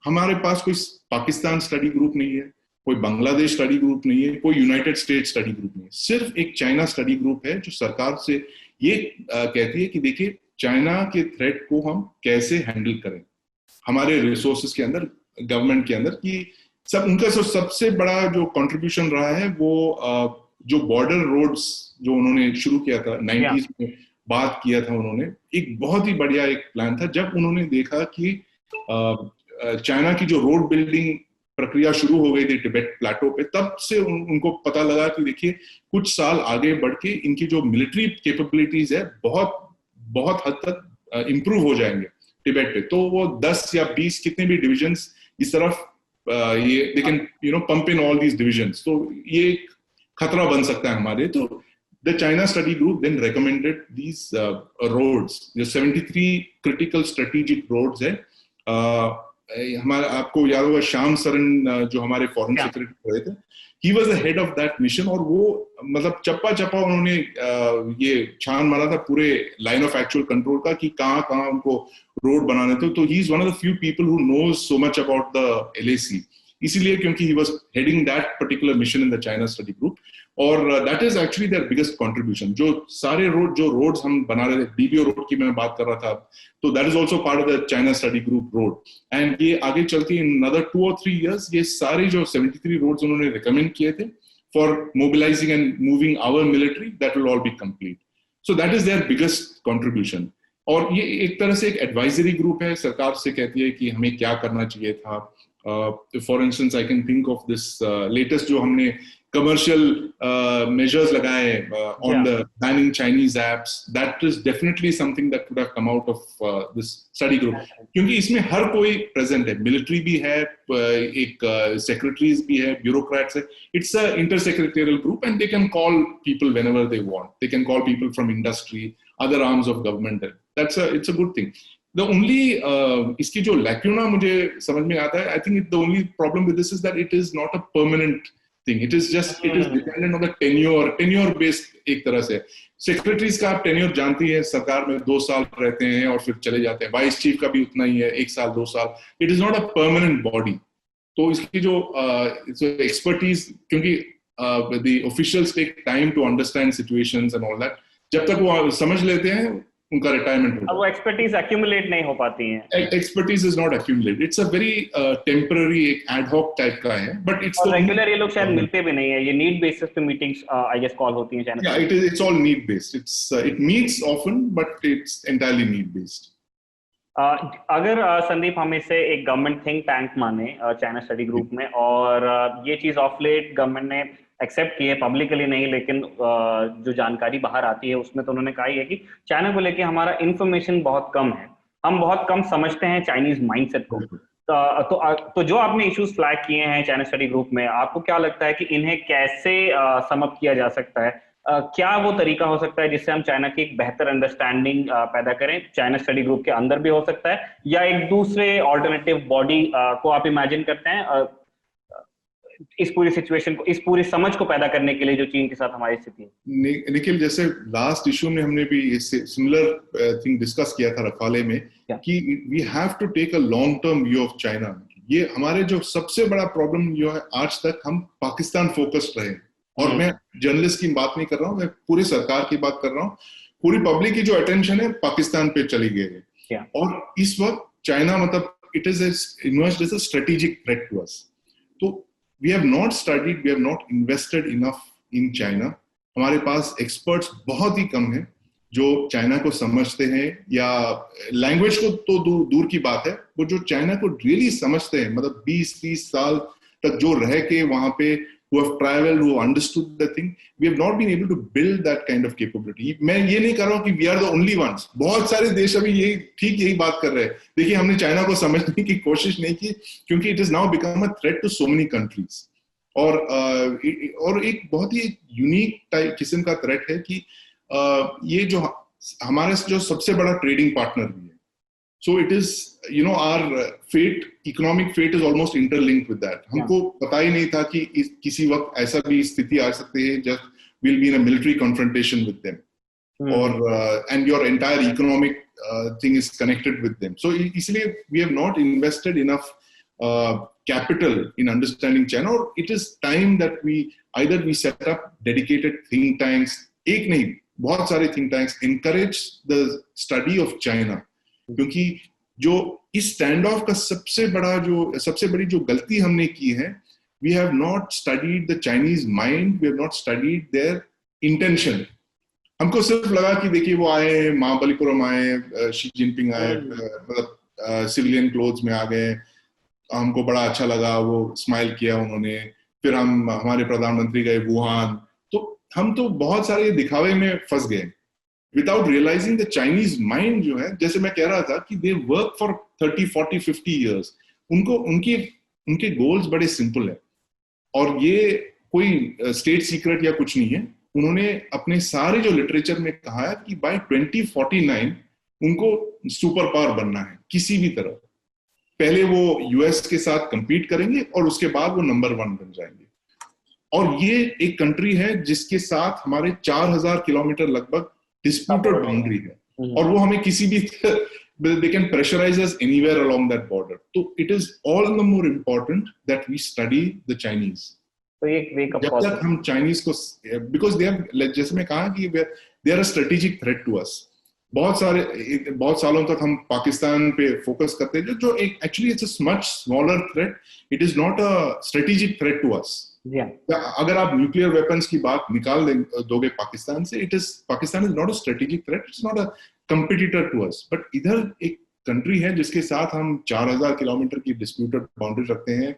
Speaker 2: हमारे पास कोई पाकिस्तान स्टडी ग्रुप नहीं है, कोई बांग्लादेश स्टडी ग्रुप नहीं है, कोई यूनाइटेड स्टेट्स स्टडी ग्रुप नहीं है, सिर्फ एक चाइना स्टडी ग्रुप है जो सरकार से ये कहती है कि देखिए चाइना के थ्रेट को हम कैसे हैंडल करें हमारे रिसोर्सेज के अंदर, गवर्नमेंट के अंदर। कि सब उनका सबसे बड़ा जो कंट्रीब्यूशन रहा है वो जो बॉर्डर रोड्स जो उन्होंने शुरू किया था 90s में, बात किया था उन्होंने, एक बहुत ही बढ़िया एक प्लान था। जब उन्होंने देखा कि चाइना की जो रोड बिल्डिंग प्रक्रिया शुरू हो गई थी तिब्बत प्लेटो पे, तब से उनको पता लगा कि देखिए कुछ साल आगे बढ़ के इनकी जो मिलिट्री कैपेबिलिटीज है बहुत हद तक इंप्रूव हो जाएंगे तिब्बत पे। तो वो 10 या 20 कितने भी डिविजन्स इस तरफ ये they can pump in all these divisions, तो ये एक खतरा बन सकता है हमारे। तो the China study group then recommended these roads, जो 73 critical strategic roads है। हमारा आपको याद होगा श्याम सरन जो हमारे फॉरेन सेक्रेटरी रहे थे, he was the head of that mission, और वो मतलब चप्पा चप्पा उन्होंने ये छान मारा था पूरे लाइन ऑफ एक्चुअल कंट्रोल का कि कहाँ उनको रोड बनाने थे। तो he is one of the few people who knows so much about the LAC, इसीलिए क्योंकि he was heading that particular mission in the China study group। और that is actually their biggest contribution। जो सारे roads हम बना रहे थे, DBO road की मैं बात कर रहा था, तो that is also part of the China study group road। and ये आगे चलती in another 2 or 3 years ये सारे जो 73 रोड्स उन्होंने recommend किए थे for mobilizing and moving our military, that will all be complete। so that is their biggest contribution। और ये एक तरह से एक एडवाइजरी ग्रुप है, सरकार से कहती है कि हमें क्या करना चाहिए था। For instance I can think of this latest जो हमने commercial measures लगाए on the banning Chinese apps, that is definitely something that could have come out of this study group। क्योंकि इसमें हर कोई present है, military भी है, एक secretaries भी है, bureaucrats है। It's a intersecretarial group and they can call people whenever they want। They can call people from industry, other arms of government। It's a good thing। The only इसकी जो lacuna मुझे समझ में आता है, I think the only problem with this is that it is not a permanent thing। It is dependent on the tenure based एक तरह से। सेक्रेटरीज का आप टेन्योर जानती है, सरकार में 2 साल रहते हैं और फिर चले जाते हैं। वाइस चीफ का भी उतना ही है, 1 साल 2 साल। It is not a permanent body. तो इसकी जो एक्सपर्टीज, क्योंकि the officials take time to understand situations and all that, जब तक वो समझ लेते हैं उनका रिटायरमेंट
Speaker 1: हो। वो एक्सपर्टीज एक्यूमुलेट नहीं हो पाती हैं।
Speaker 2: Expertise is not accumulate, it's a very temporary, एक एडहॉक टाइप का है। बट इट्स
Speaker 1: रेगुलर ये लोग शायद मिलते भी नहीं है, ये नीड बेसिस पे मीटिंग्स आई गेस कॉल होती हैं China.
Speaker 2: It's all need based. It meets often but it's entirely need based.
Speaker 1: अगर संदीप हम इसे एक गवर्नमेंट थिंक टैंक माने चाइना स्टडी ग्रुप में, और ये चीज ऑफ लेट गवर्नमेंट ने एक्सेप्ट की है, पब्लिकली नहीं, लेकिन जो जानकारी बाहर आती है उसमें तो उन्होंने कहा ही है कि चाइना को लेके हमारा इंफॉर्मेशन बहुत कम है, हम बहुत कम समझते हैं चाइनीज माइंडसेट को। तो जो आपने इश्यूज फ्लैग किए हैं चाइना स्टडी ग्रुप में, आपको क्या लगता है कि इन्हें कैसे सम अप किया जा सकता है? क्या वो तरीका हो सकता है जिससे हम चाइना की एक बेहतर अंडरस्टैंडिंग पैदा करें? चाइना स्टडी ग्रुप के अंदर भी हो सकता है, या एक दूसरे ऑल्टरनेटिव बॉडी को आप इमेजिन करते हैं इस पूरी सिचुएशन को, इस पूरी समझ को पैदा करने के लिए जो चीन के साथ हमारी स्थिति है?
Speaker 2: निखिल, जैसे लास्ट इशू में हमने भी सिमिलर थिंग डिस्कस किया था रखवाले में कि we have to take a long term view of China. ये हमारे जो सबसे बड़ा प्रॉब्लम जो है, आज तक हम पाकिस्तान फोकस्ड रहे, और मैं जर्नलिस्ट की बात नहीं कर रहा हूँ, मैं पूरी सरकार की बात कर रहा हूँ, पूरी पब्लिक की जो अटेंशन है पाकिस्तान पे चली गई है। और इस वक्त चाइना मतलब it is emerged as a strategic threat to us. तो we have not studied, we have not invested enough in China. हमारे पास एक्सपर्ट्स बहुत ही कम हैं जो चाइना को समझते हैं, या लैंग्वेज को तो दूर की बात है, वो जो चाइना को रियली समझते हैं, मतलब 20-30 साल तक जो रह के वहां पे who have traveled, who understood the thing, we have not been able to build that kind of capability. मैं ये नहीं कर रहा हूँ कि we are the only ones, बहुत सारे देश अभी यही बात कर रहे हैं। देखिए, हमने चाइना को समझने की कोशिश नहीं की, क्योंकि it has now become a threat to so many countries. और एक बहुत ही यूनिक टाइप किस्म का थ्रेट है कि ये जो हमारे जो सबसे बड़ा ट्रेडिंग पार्टनर भी है, so it is, you know, our fate, economic fate is almost interlinked with that. हमको पता ही नहीं था कि किसी वक्त ऐसा भी स्थिति आ सकती है जब we'll be in a military confrontation with them, or and your entire economic thing is connected with them. So इसलिए we have not invested enough capital in understanding China, or it is time that we set up dedicated think tanks, एक नहीं बहुत सारे think tanks, encourage the study of China. क्योंकि जो इस stand of का सबसे बड़ी जो गलती हमने की है, we have not studied the Chinese mind, we have not studied their intention. हमको सिर्फ लगा कि देखिए वो आए, महाबलीपुरम आए, शी जिनपिंग आए, मतलब सिविलियन क्लोथ्स में आ गए, हमको बड़ा अच्छा लगा, वो स्माइल किया उन्होंने, फिर हमारे प्रधानमंत्री गए वुहान, तो हम तो बहुत सारे दिखावे में फंस गए without realizing the Chinese mind जो है, जैसे मैं कह रहा था कि they work for 30, 40, 50 years, उनके गोल्स बड़े सिंपल है, और ये कोई स्टेट सीक्रेट या कुछ नहीं है। उन्होंने अपने सारे जो लिटरेचर में कहा है कि बाय 2049 उनको सुपर पावर बनना है किसी भी तरह। पहले वो यूएस के साथ compete करेंगे और उसके बाद वो नंबर 1 बन जाएंगे। और ये एक कंट्री है जिसके साथ हमारे 4000 किलोमीटर लगभग disputed boundary है, और वो हमें किसी भी they can pressurize us anywhere along that border. So it is all the more important that we study the Chinese.
Speaker 1: तो एक wake up
Speaker 2: call, जब तक हम Chinese को, because they are, जैसे मैं कहा कि they are a strategic threat to us. बहुत सालों तक हम पाकिस्तान पे फोकस करते हैं, जो एक actually it's a much smaller threat. It is not a strategic threat to us. अगर आप न्यूक्लियर वेपन्स की बात निकाल दोगे पाकिस्तान से, Pakistan is not a strategic threat, it's not a competitor to us, but इधर एक कंट्री है जिसके साथ हम 4000 किलोमीटर की डिस्प्यूटेड बाउंड्री रखते हैं,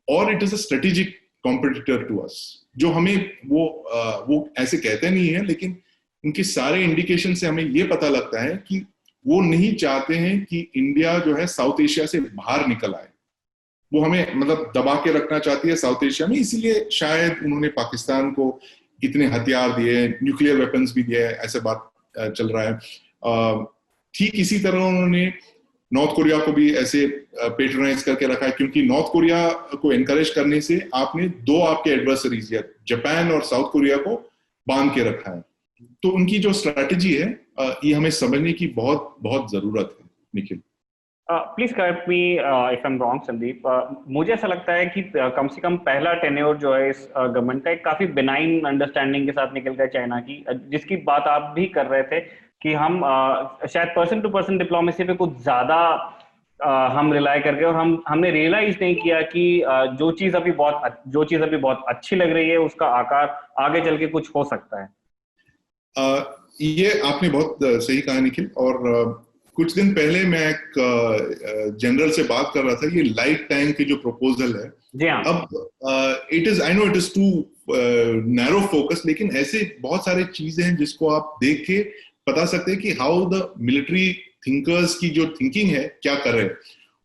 Speaker 2: और it is a strategic competitor to us, जो हमें वो ऐसे कहते नहीं है, लेकिन उनके सारे इंडिकेशन से हमें ये पता लगता है कि वो नहीं चाहते हैं कि इंडिया जो है साउथ एशिया से बाहर निकल आए। वो हमें मतलब दबा के रखना चाहती है साउथ एशिया में, इसीलिए शायद उन्होंने पाकिस्तान को इतने हथियार दिए, न्यूक्लियर वेपन्स भी दिए, ऐसे बात चल रहा है। ठीक इसी तरह उन्होंने नॉर्थ कोरिया को भी ऐसे पेट्रोनाइज करके रखा है, क्योंकि नॉर्थ कोरिया को एनकरेज करने से आपने दो आपके एडवर्सरीज, जापान और साउथ कोरिया को बांध के रखा है। तो उनकी जो स्ट्रैटेजी है, ये हमें समझने की बहुत बहुत जरूरत है। Nikhil,
Speaker 1: please correct me if I am wrong Sandeep, मुझे ऐसा लगता है कि कम से कम पहला टेन्योर जो है इस गवर्नमेंट का एक काफी बिनाइन अंडरस्टैंडिंग के साथ निकल गया चाइना की, जिसकी बात आप भी कर रहे थे कि हम शायद पर्सन टू पर्सन डिप्लोमेसी पे कुछ ज्यादा हम रिलाई करके, और हमने रियलाइज नहीं किया कि जो चीज अभी बहुत अच्छी लग रही है उसका आकार आगे चल के कुछ हो सकता है।
Speaker 2: ये आपने बहुत सही कहा निखिल, और कुछ दिन पहले मैं एक जनरल से बात कर रहा था, ये लाइट टैंक की जो प्रपोजल है,
Speaker 1: जी हाँ,
Speaker 2: अब I know it is too narrow focus, लेकिन ऐसे बहुत सारे चीजें हैं जिसको आप देख के बता सकते हैं कि हाउ द मिलिट्री थिंकर्स की जो थिंकिंग है क्या कर रहे हैं।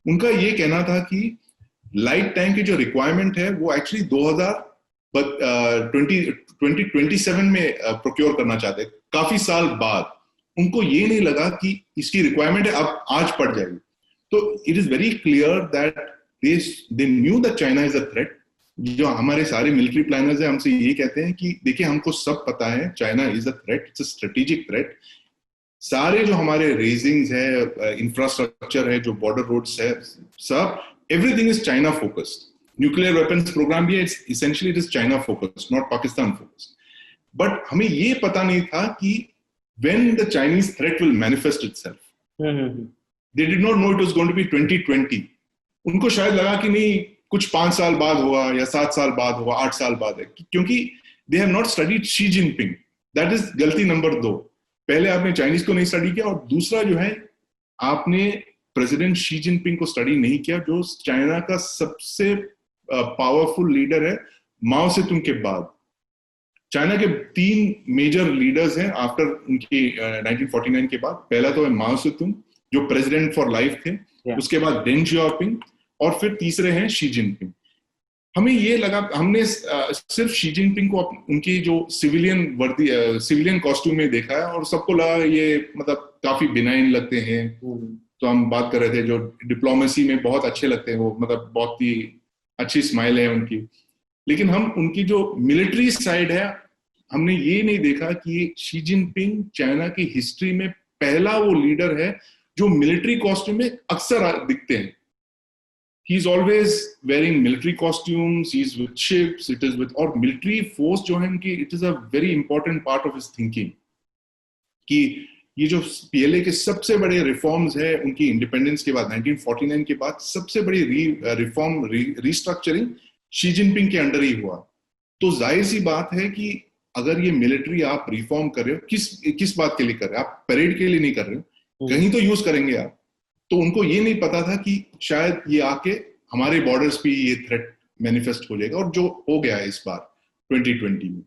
Speaker 2: उनका ये कहना था कि लाइट टैंक की जो रिक्वायरमेंट है वो एक्चुअली 2027 में प्रोक्योर करना चाहते हैं, काफी साल बाद। उनको ये नहीं लगा कि इसकी रिक्वायरमेंट है अब आज पड़ जाएगी। तो it is very clear that they knew that China is a threat. जो हमारे सारे मिलिट्री प्लानर्स हैं हमसे ये कहते हैं कि देखिए हमको सब पता है China is a threat, it's a strategic threat. सारे जो हमारे रेजिंग्स है, इंफ्रास्ट्रक्चर है, जो बॉर्डर रोड्स है, सब everything is China focused. Nuclear weapons program भी essentially it is China focused, not Pakistan focused. But हमें ये पता नहीं था कि when the Chinese threat will manifest itself. They did not know it was going to be 2020. उनको शायद लगा कि नहीं कुछ 5 साल बाद हुआ या 7 साल बाद हुआ, 8 साल बाद है, क्योंकि they have not studied Xi Jinping. That is गलती नंबर 2. पहले आपने चाइनीज को नहीं स्टडी किया, और दूसरा जो है आपने प्रेसिडेंट शी जिनपिंग को स्टडी नहीं किया, जो चाइना का सबसे पावरफुल लीडर है माओ से तुंग के बाद. चाइना के 3 मेजर लीडर्स हैं आफ्टर उनकी 1949 के बाद. पहला तो है माओ से तुंग जो प्रेसिडेंट फॉर लाइफ थे, उसके बाद डेंग जियाओपिंग, और फिर तीसरे हैं शी जिनपिंग. हमें ये लगा, हमने सिर्फ शी जिनपिंग को उनकी जो सिविलियन कॉस्ट्यूम में देखा है और सबको लगा ये मतलब काफी बिनाइन लगते हैं. तो हम बात कर रहे थे जो डिप्लोमेसी में बहुत अच्छे लगते हैं वो, मतलब बहुत ही अच्छी स्माइल है उनकी. लेकिन हम उनकी जो मिलिट्री साइड है हमने ये नहीं देखा कि शी जिनपिंग चाइना की हिस्ट्री में पहला वो लीडर है जो मिलिट्री कॉस्ट्यूम में अक्सर दिखते हैं. He's always wearing military costumes, he's with ships, it is with, और military force जो है उनकी, it is a very important part of his thinking. कि ये जो पीएलए के सबसे बड़े रिफॉर्म्स है उनकी इंडिपेंडेंस के बाद 1949 के बाद सबसे बड़ी रिफॉर्म रिस्ट्रक्चरिंग शी जिनपिंग के अंडर ही हुआ. तो जाहिर सी बात है कि अगर ये मिलिट्री आप रिफॉर्म कर रहे हो, किस बात के लिए कर रहे हो, आप परेड के लिए नहीं कर रहे हो, कहीं तो यूज करेंगे आप. तो उनको ये नहीं पता था कि शायद ये आके हमारे बॉर्डर्स पे ये थ्रेट मैनिफेस्ट हो जाएगा, और जो हो गया है इस बार 2020 में.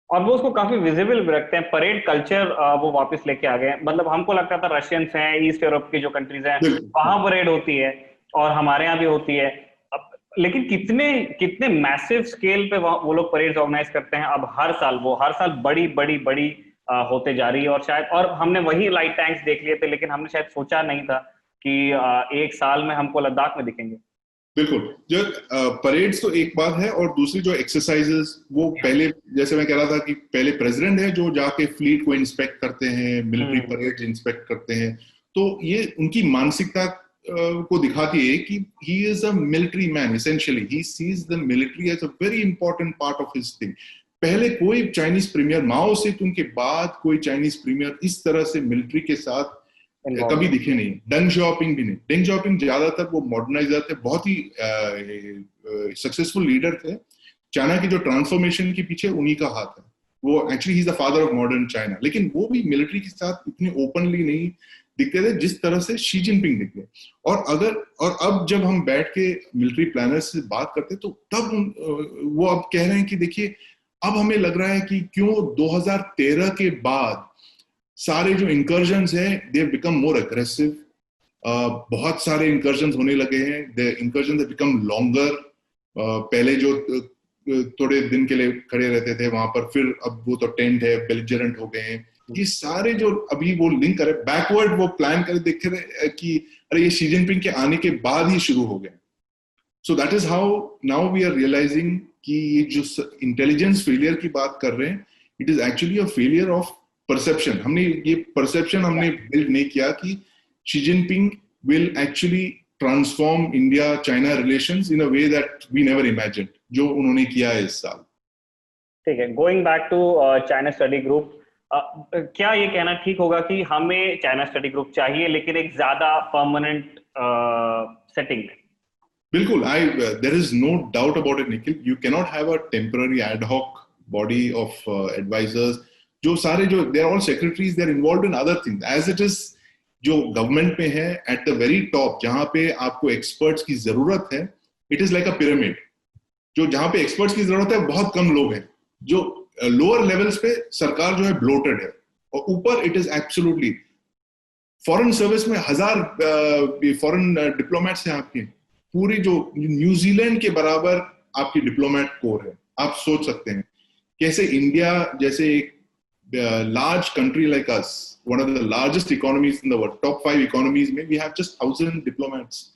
Speaker 1: और वो उसको काफी विजिबल भी रखते हैं, परेड कल्चर वो वापस लेके आ गए. मतलब हमको लगता था रशियंस हैं, ईस्ट यूरोप की जो कंट्रीज हैं वहां परेड होती है और हमारे यहाँ भी होती है, लेकिन कितने मैसिव स्केल पे वो लोग परेड ऑर्गेनाइज करते हैं. अब हर साल बड़ी बड़ी बड़ी होते जा रही है. और शायद, और हमने वही लाइट टैंक्स देख लिए थे, लेकिन हमने शायद सोचा नहीं था कि एक साल में हमको लद्दाख में दिखेंगे.
Speaker 2: बिल्कुल, जो परेड्स तो एक बात है, और दूसरी जो एक्सरसाइजेस वो पहले, जैसे मैं कह रहा था कि पहले प्रेसिडेंट है जो जाके फ्लीट को इंस्पेक्ट करते हैं, मिलिट्री परेड्स इंस्पेक्ट करते हैं. तो ये उनकी मानसिकता को दिखाती है कि he is a military man. Essentially he sees the military as a very important part of his thing. पहले कोई चाइनीज प्रीमियर, माओ से उनके बाद कोई चाइनीज प्रीमियर इस तरह से मिलिट्री के साथ कभी दिखे नहीं. डेंग जियाओपिंग भी नहीं. डेंग जियाओपिंग ज्यादातर वो मॉडर्नाइजर थे, बहुत ही सक्सेसफुल लीडर थे. चाइना की जो ट्रांसफॉर्मेशन के पीछे उन्हीं का हाथ है. वो actually he is the father of modern China. लेकिन वो भी मिलिट्री के साथ इतने ओपनली नहीं दिखते थे जिस तरह से शी जिनपिंग दिखते. और अब जब हम बैठ के मिलिट्री प्लानर्स से बात करते तो तब वो अब कह रहे हैं कि देखिए अब हमें लग रहा है कि क्यों 2013 के बाद सारे जो इंकर्जन्स हैं they have become more aggressive. बहुत सारे इंकर्जन्स होने लगे हैं. The इंकर्जन्स have become longer. पहले जो थोड़े दिन के लिए खड़े रहते थे वहां पर, फिर अब वो तो टेंट है, बेलिजरेंट हो गए हैं. ये सारे जो अभी वो लिंक करे, बैकवर्ड वो प्लान करे, देख रहे कि अरे ये शी जिनपिंग के आने के बाद ही शुरू हो गया. So that is how now we are realizing कि ये जो इंटेलिजेंस फेलियर की बात कर रहे हैं, it is actually a failure of perception. हमने ये परसेप्शन हमने बिल्ड नहीं किया कि Xi Jinping will actually transform India China relations in a way that we never imagined, जो उन्होंने किया है इस साल.
Speaker 1: ठीक है, going back to China study group, क्या ये कहना ठीक होगा कि हमें चाइना स्टडी ग्रुप चाहिए लेकिन एक ज्यादा परमानेंट सेटिंग में?
Speaker 2: बिल्कुल, there is no doubt about it, Nikhil. You cannot have a temporary ad hoc body of advisors. जो सारे जो they are all secretaries, they are involved in other things. As it is, जो government में है at the very top, जहां पे आपको experts की जरूरत है, it is like a pyramid. जो जहां पे एक्सपर्ट्स की जरूरत है बहुत कम लोग हैं. जो लोअर लेवल्स पे सरकार जो है ब्लोटेड है, और ऊपर it is absolutely. Foreign service में 1000 फॉरेन डिप्लोमेट्स हैं आपके. पूरी जो न्यूजीलैंड के बराबर आपकी डिप्लोमेट कोर है. आप सोच सकते हैं कैसे इंडिया जैसे एक large country like us, one of the largest economies in the world, top 5 economies में we have just 1000 diplomats.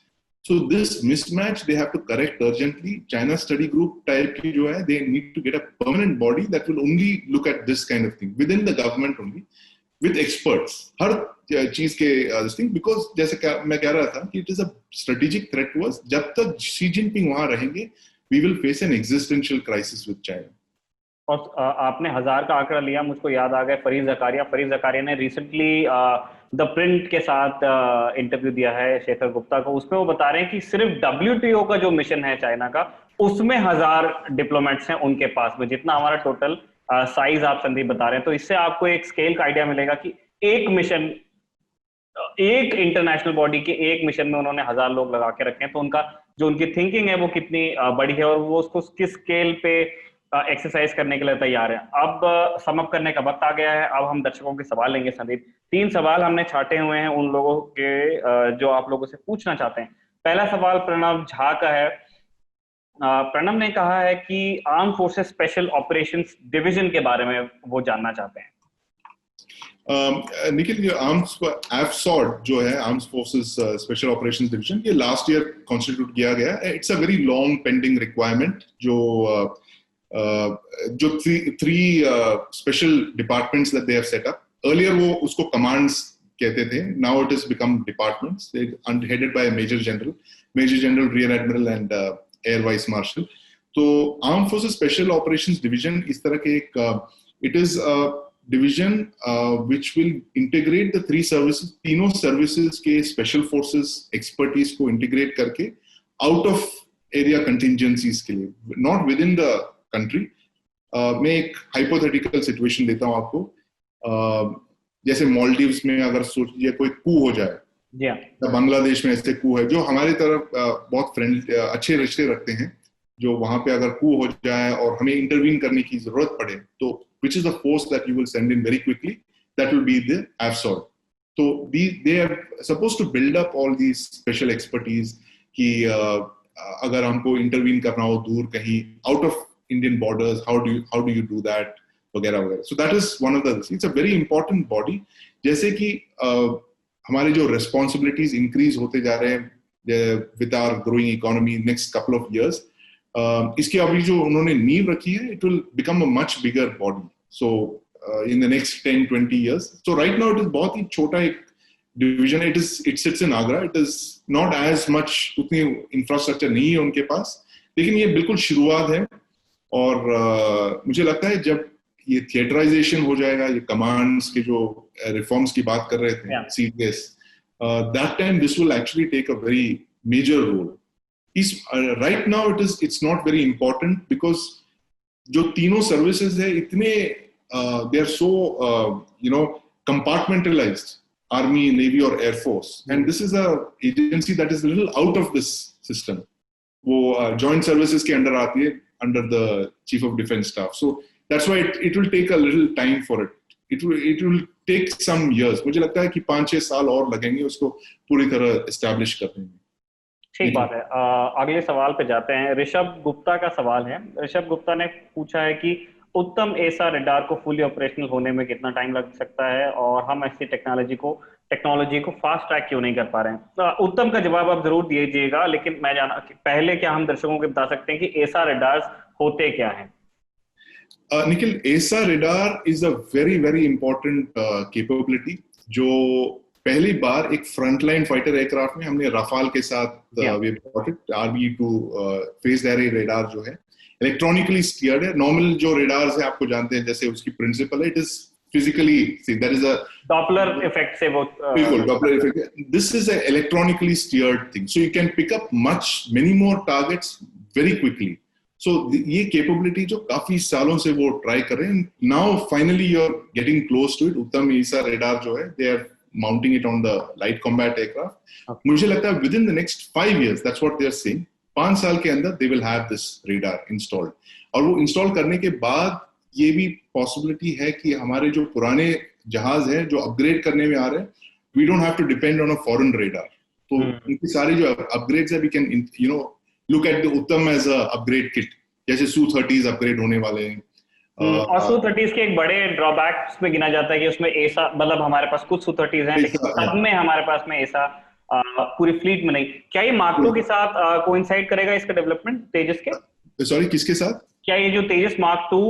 Speaker 2: So this mismatch they have to correct urgently. China Study Group type की जो है, they need to get a permanent body that will only look at this kind of thing within the government only, with experts हर चीज के thing, because जैसे मैं कह रहा था कि it is a strategic threat to us. जब तक शी जिनपिंग वहां रहेंगे, we will face an existential crisis with China.
Speaker 1: और आपने 1000 का आंकड़ा लिया, मुझको याद आ गया फरीद जकारिया ने रिसेंटली द प्रिंट के साथ इंटरव्यू दिया है शेखर गुप्ता को. उसमें वो बता रहे हैं कि सिर्फ WTO का जो मिशन है चाइना का, उसमें 1000 डिप्लोमेट्स हैं उनके पास में, जितना हमारा टोटल साइज आप संदीप बता रहे हैं. तो इससे आपको एक स्केल का आइडिया मिलेगा कि एक मिशन, एक इंटरनेशनल बॉडी के एक मिशन में उन्होंने 1000 लोग लगा के रखे हैं. तो उनका जो उनकी थिंकिंग है वो कितनी बड़ी है, और वो उसको किस स्केल पे एक्सरसाइज करने के लिए तैयार है. अब सम अप करने का वक्त आ गया है. अब हम दर्शकों के सवाल लेंगे संदीप. 3 सवाल हमने छांटे हुए हैं उन लोगों के जो आप लोगों से पूछना चाहते हैं. पहला सवाल प्रणव झा का है. प्रणव ने कहा है कि arm forces special operations division के बारे में वो जानना चाहते हैं.
Speaker 2: निखिल, ये AFSOD जो है, arms forces special operations division, ये लास्ट ईयर कॉन्स्टिट्यूट किया गया. It's a very long pending requirement. जो three special departments that they have set up. Earlier वो उसको कमांड्स कहते थे. Now it is become departments headed by major general, rear admiral and air vice marshal. तो arm forces special operations division इस तरह के एक, it is division which will integrate the three services, तीनों services के special forces expertise को integrate करके out of area contingencies के लिए, not within the country. मैं एक hypothetical situation देता हूँ आपको. जैसे मालदीव्स में अगर सोचिए कोई कू हो जाए, या बांग्लादेश में ऐसे कू है जो हमारी तरफ बहुत फ्रेंडली, अच्छे रिश्ते रखते हैं, जो वहां पे अगर कू हो जाए और हमें इंटरवीन करने की जरूरत पड़े, तो which is the force that you will send in very quickly, that will be the AFSOD. So they are supposed to build up all these special expertise कि अगर हमको intervene करना हो दूर कहीं out of Indian borders, how do you do that, वगैरह वगैरह. So that is one of the, it's a very important body. जैसे कि हमारे जो responsibilities increase होते जा रहे हैं with our growing economy next couple of years, इसकी अभी जो उन्होंने नींव रखी है, it will become a much bigger body. So in the next 10-20 years. So right now it is बहुत ही छोटा एक division. It sits in Agra. It is not as much, उतनी infrastructure नहीं है उनके पास, लेकिन ये बिल्कुल शुरुआत है. और मुझे लगता है जब ये थिएटराइजेशन हो जाएगा, ये कमांड्स के जो रिफॉर्म्स की बात कर रहे थे, CTS, that time this will actually take a very major role. Right now it's not very important because जो तीनों सर्विसेज है इतने they are so compartmentalized, army, navy or air force, and this is a agency that is a little out of this system. वो joint services के under आती है, under the chief of defense staff. So that's why it will take a little time for it. It will take some years. मुझे लगता है कि 5-6 साल और लगेंगे उसको पूरी तरह establish करने में.
Speaker 1: ठीक बात है. अगले सवाल पे जाते हैं. ऋषभ गुप्ता का सवाल है. ऋषभ गुप्ता ने पूछा है कि उत्तम एसा रेडार को फुली ऑपरेशनल होने में कितना टाइम लग सकता है, और हम ऐसी टेक्नोलॉजी को फास्ट ट्रैक क्यों नहीं कर पा रहे हैं. उत्तम का जवाब आप जरूर दीजिएगा, लेकिन मैं जाना पहले क्या हम दर्शकों को बता सकते हैं कि एसा रेडार्स होते क्या हैं.
Speaker 2: निखिल, एसा radar is a very very important capability जो पहली बार एक फ्रंटलाइन फाइटर एयरक्राफ्ट में हमने राफाल के साथ RB2 फेज्ड एरे रेडार जो है इलेक्ट्रॉनिकली स्टीयर्ड है. नॉर्मल जो रेडार्स है आपको जानते हैं, जैसे उसकी प्रिंसिपल है, it is physically, see, there is a
Speaker 1: Doppler effect से वो
Speaker 2: Doppler effect. This is an electronically steered thing, so you can pick up many more targets very quickly. So ये capability जो काफी सालों से वो try कर रहे हैं, now finally you're getting close to it. उत्तम ईसा radar जो है, they are mounting it on the light combat aircraft. Okay. मुझे लगता है within the next 5 years, that's what they are saying, 5 साल के अंदर they will have this radar installed. और वो install करने के बाद ये भी possibility है कि हमारे जो पुराने जहाज हैं जो अपग्रेड करने में आ रहे हैं, we don't have to depend on a foreign radar. तो उनकी सारी जो upgrades है, we can look at the उत्तम as a upgrade kit. जैसे Su-30s अपग्रेड होने वाले हैं.
Speaker 1: और Su-30s के एक बड़े ड्रॉबैक्स में गिना जाता है कि उसमें ऐसा, मतलब हमारे पास कुछ Su-30s हैं, लेकिन सब में हमारे पास में ऐसा पूरी फ्लीट में नहीं. क्या ये मार्क 2 के साथ कोइंसाइड करेगा इसका डेवलपमेंट तेजस के?
Speaker 2: सॉरी, किसके साथ?
Speaker 1: क्या ये जो तेजस मार्क 2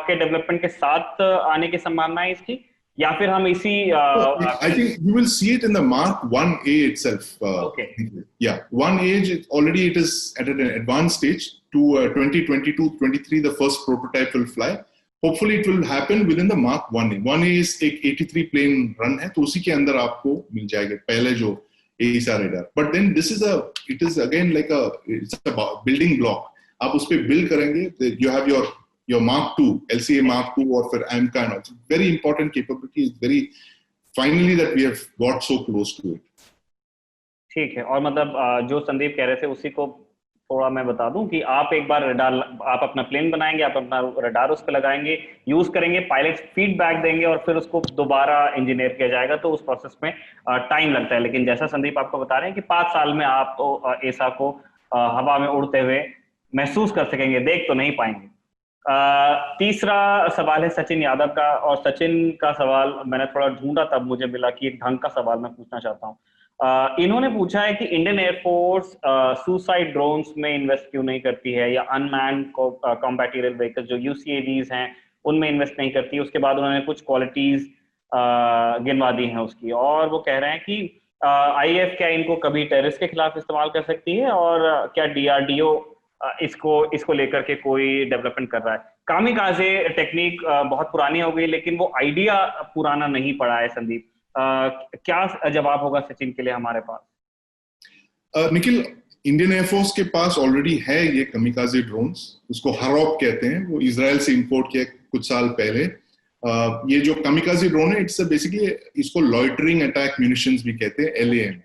Speaker 1: के डेवलपमेंट के साथ आने की संभावना है इसकी? या फिर हम इसी
Speaker 2: I think you will see it in the Mark 1A itself.
Speaker 1: Okay
Speaker 2: Yeah, 1A already it is at an advanced stage. To 2022-23 the first prototype will fly. Hopefully it will happen within the Mark 1A. 1A is एक 83 plane run है, तो उसी के अंदर आपको मिल जाएगा पहले जो AESA radar. But then it is again like it's a building block. आप उस पे build करेंगे, you have your Mark 2, LCA Mark 2 or for AMCA and all. It's very important capability. It's very finally that we have got so close to it.
Speaker 1: ठीक है। और मतलब जो संदीप कह रहे थे उसी को थोड़ा मैं बता दूं कि आप एक बार रडार, आप अपना प्लेन बनाएंगे, आप अपना रडार उस पर लगाएंगे, यूज करेंगे, पायलट फीडबैक देंगे और फिर उसको दोबारा इंजीनियर किया जाएगा, तो उस प्रोसेस में टाइम लगता है। लेकिन जैसा संदीप आपको बता रहे हैं कि 5 साल में आप तो एसा को हवा में उड़ते हुए महसूस कर सकेंगे, देख तो नहीं पाएंगे। तीसरा सवाल है सचिन यादव का, और सचिन का सवाल मैंने थोड़ा ढूंढा तब मुझे मिला कि एक ढंग का सवाल मैं पूछना चाहता हूँ। इन्होंने पूछा है कि इंडियन एयरफोर्स सुसाइड ड्रोन्स में इन्वेस्ट क्यों नहीं करती है, या अनमैन्ड कॉम्बैट एरियल व्हीकल्स जो UCAVs हैं उनमें इन्वेस्ट नहीं करती। उसके बाद उन्होंने कुछ क्वालिटीज गिनवा दी हैं उसकी, और वो कह रहे हैं कि IAF क्या इनको कभी टेररिस्ट के खिलाफ इस्तेमाल कर सकती है, और क्या DRDO इसको लेकर के कोई डेवलपमेंट कर रहा है। कामिकाजे टेक्निक बहुत पुरानी हो गई, लेकिन वो आइडिया पुराना नहीं पड़ा है। संदीप, क्या जवाब होगा सचिन के लिए हमारे पास?
Speaker 2: निखिल, इंडियन एयरफोर्स के पास ऑलरेडी है ये कामिकाजे ड्रोन्स, उसको हरॉप कहते हैं, वो इजराइल से इंपोर्ट किया कुछ साल पहले। ये जो कामिकाजे ड्रोन है, इट्स बेसिकली, इसको लॉइटरिंग अटैक म्यूनिशंस भी कहते हैं, LAM,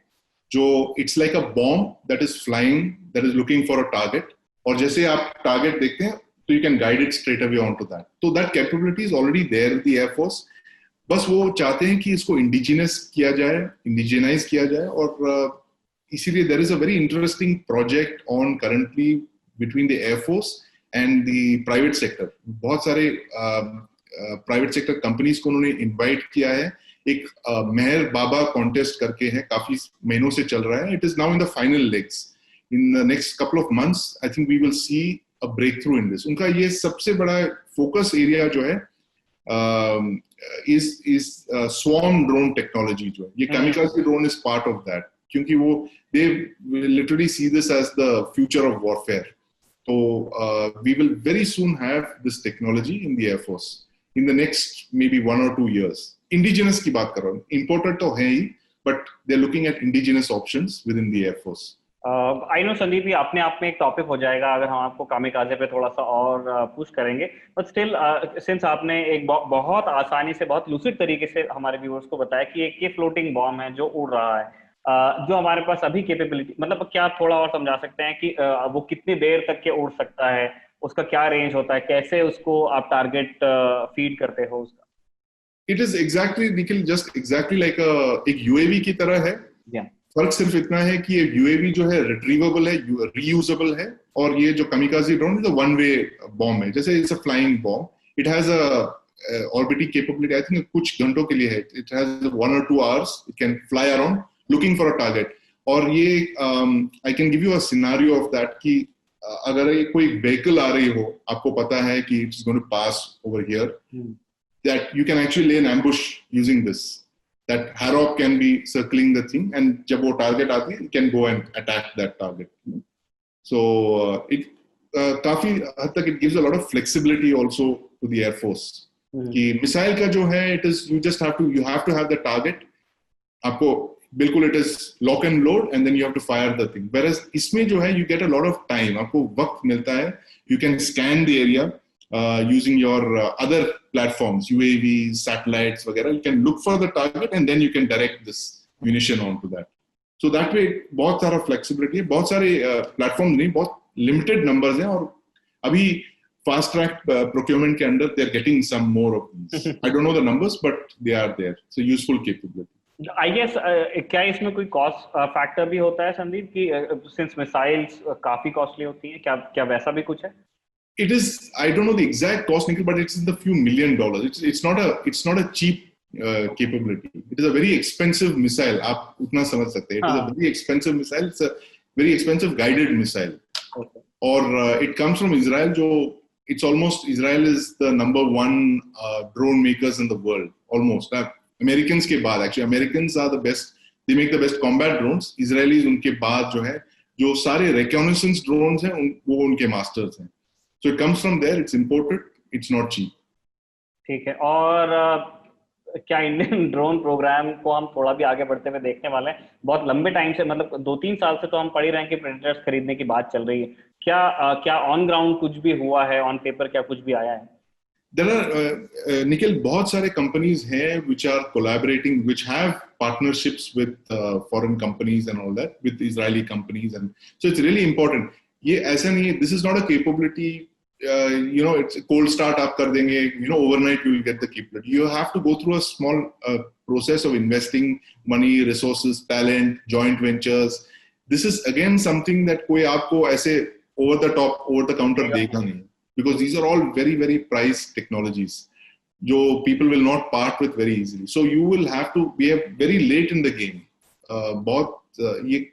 Speaker 2: जो it's like a bomb that is flying, that is looking for a target, और जैसे आप टारगेट देखते हैं तो you can guide it straight away on to that. तो that capability is already there the air force. बस वो चाहते हैं कि इसको इंडिजिनाइज किया जाए, और इसीलिए there is a very interesting project on currently between the air force and the private sector. बहुत सारे प्राइवेट सेक्टर कंपनीज को उन्होंने इनवाइट किया है। एक मेहर बाबा कॉन्टेस्ट करके है, काफी महीनों से चल रहा है। It is now in the final legs. In the next couple of months I think we will see a breakthrough in this. उनका ये सबसे बड़ा फोकस एरिया जो है is swarm drone technology जो है, ये kamikaze drone is part of that, क्योंकि वो they literally see this as the future of warfare. So we will very soon have this technology in the Air Force in the next maybe 1 or 2 years. Indigenous की बात कर रहा हूँ, imported तो है ही, but they're looking at indigenous options within the Air Force.
Speaker 1: I know Sandeep, ये अपने आप में एक टॉपिक हो जाएगा अगर हम आपको कामिकाजे पे थोड़ा सा और पुश करेंगे, बट स्टिल सिंस आपने एक बहुत आसानी से, बहुत लूसिड तरीके से हमारे व्यूअर्स को बताया कि एक ये फ्लोटिंग बॉम्ब है जो उड़ रहा है, जो हमारे पास अभी कैपेबिलिटी, मतलब क्या आप थोड़ा और समझा सकते हैं कि वो कितनी देर तक के उड़ सकता है, उसका क्या रेंज होता है, कैसे उसको आप टारगेट फीड करते हो उसका?
Speaker 2: It is exactly, Nikhil, just exactly like एक UAV की तरह है। फर्क सिर्फ इतना है कि ये UAV जो है रिट्रीवेबल है, रीयूजेबल है, और ये जो कामिकाजे ड्रोन है, वन वे बॉम्ब है, जैसे it's a flying bomb. It has a orbiting capability, I think कुछ घंटों के लिए है। It has 1 or 2 hours, it can fly around looking for a target. और ये I can give you a scenario of that कि अगर कोई व्हीकल आ रही हो, आपको पता है कि it's going to pass over here, that you can actually lay an ambush using this. That Harop can be circling the thing, and जब वो target आती है, it can go and attack that target. So it काफी हद तक it gives a lot of flexibility also to the Air Force. कि missile का जो है, it is you have to have the target. आपको बिल्कुल it is lock and load, and then you have to fire the thing. Whereas इसमें जो है you get a lot of time. आपको वक्त मिलता है. You can scan the area using your other platforms, UAVs, satellites, वगैरह. You can look for the target and then you can direct this munition onto that. So that way बहुत सारा flexibility है. बहुत सारे platforms नहीं, बहुत limited numbers हैं, और अभी fast track procurement के अंदर they are getting some more of these. I don't know the numbers, but they are there. So useful capability.
Speaker 1: I guess क्या इसमें कोई कॉस्ट फैक्टर भी होता है संदीप, कि सिंस मिसाइल्स काफी कॉस्टली होती हैं, क्या वैसा भी कुछ है?
Speaker 2: It is, I don't know the exact cost, Nikhil, but it's in the few $1 million. It's not a cheap capability. It is a very expensive missile. आप उतना समझ सकते हैं. It is a very expensive missile. It's a very expensive guided missile. Okay. और it comes from Israel, जो it's almost Israel is the number one drone makers in the world, almost. Americans के बाद, actually Americans are the best, they make the best combat drones. Israelis उनके बाद जो है, जो सारे reconnaissance drones हैं, वो उनके masters हैं. So it comes from there, it's imported, it's not cheap.
Speaker 1: ठीक है. और क्या इंडियन ड्रोन प्रोग्राम को हम थोड़ा भी आगे बढ़ते हुए देखने वाले हैं? बहुत लंबे टाइम से, मतलब 2-3 साल से तो हम पढ़ ही रहे हैं कि प्रेडेटर्स खरीदने की बात चल रही है. क्या ऑन ग्राउंड कुछ भी हुआ है? ऑन पेपर क्या कुछ भी आया है?
Speaker 2: There are Nikhil, बहुत सारे companies हैं which are collaborating, which have partnerships with foreign companies and all that, with Israeli companies, and so it's really important. ये ऐसा नहीं है, this is not a capability, it's a cold start आप कर देंगे, overnight you will get the capability. You have to go through a small process of investing money, resources, talent, joint ventures. This is again something that कोई आपको ऐसे over the top, over the counter देगा नहीं. Because these are all very, very priced technologies, जो people will not part with very easily. So you will have to be very late in the game. We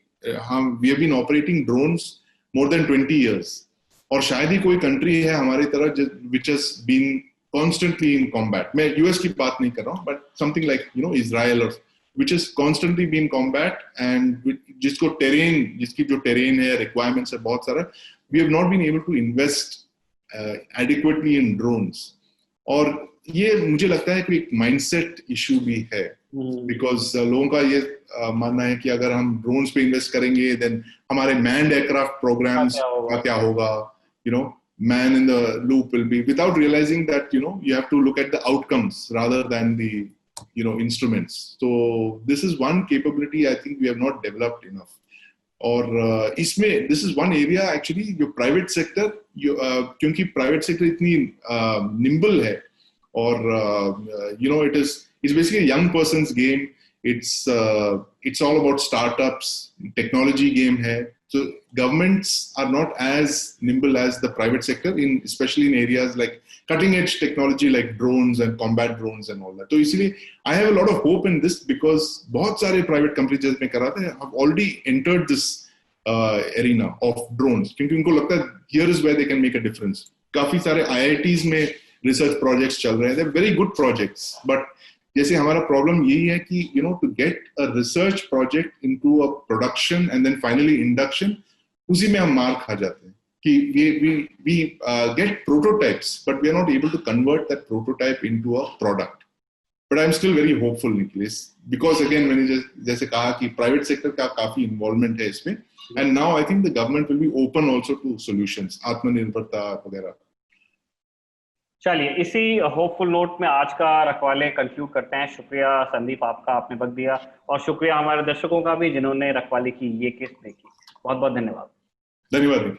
Speaker 2: have been operating drones more than 20 years. और शायद ही कोई country है हमारी तरह which has been constantly in combat. मैं US की बात नहीं कर रहा हूँ, but something like Israel, or which has constantly been in combat, and जिसकी जो terrain है, requirements है बहुत सारा. We have not been able to invest adequately in drones. और ये मुझे लगता है कि एक माइंडसेट इशू भी है, बिकॉज लोगों का ये मानना है कि अगर हम ड्रोन्स पे इन्वेस्ट करेंगे देन हमारे मैन्ड एयरक्राफ्ट प्रोग्राम्स का क्या होगा, man in the loop will be, without realizing that you have to look at the outcomes rather than the instruments. So this is one capability I think we have not developed enough. और इसमें this is one area actually, जो private sector, क्योंकि private sector इतनी nimble है, और it's basically a young person's game. It's all about startups, technology game है. So governments are not as nimble as the private sector, especially in areas like cutting edge technology like drones and combat drones and all that. So इसलिए I have a lot of hope in this, because बहुत सारे private companies जैसे मैं कर रहा था have already entered this arena of drones, क्योंकि उनको लगता है here is where they can make a difference. काफी सारे IITs में research projects चल रहे हैं. They're very good projects, but जैसे हमारा प्रॉब्लम यही है कि to get a research project into a production and then finally induction, उसी में हम मार खा जाते हैं कि we get prototypes but we are not able to convert that prototype into a product. But I'm still very hopeful, Nicholas, because again मैंने जैसे कहा कि private sector का काफी involvement है इसमें, and now I think the government will be open also to solutions, आत्मनिर्भरता वगैरह.
Speaker 1: चलिए, इसी होपफुल नोट में आज का रखवाले कंक्लूड करते हैं. शुक्रिया संदीप आपका, आपने वक्त दिया, और शुक्रिया हमारे दर्शकों का भी जिन्होंने रखवाले की ये किस्त देखी. बहुत बहुत धन्यवाद.
Speaker 2: धन्यवाद.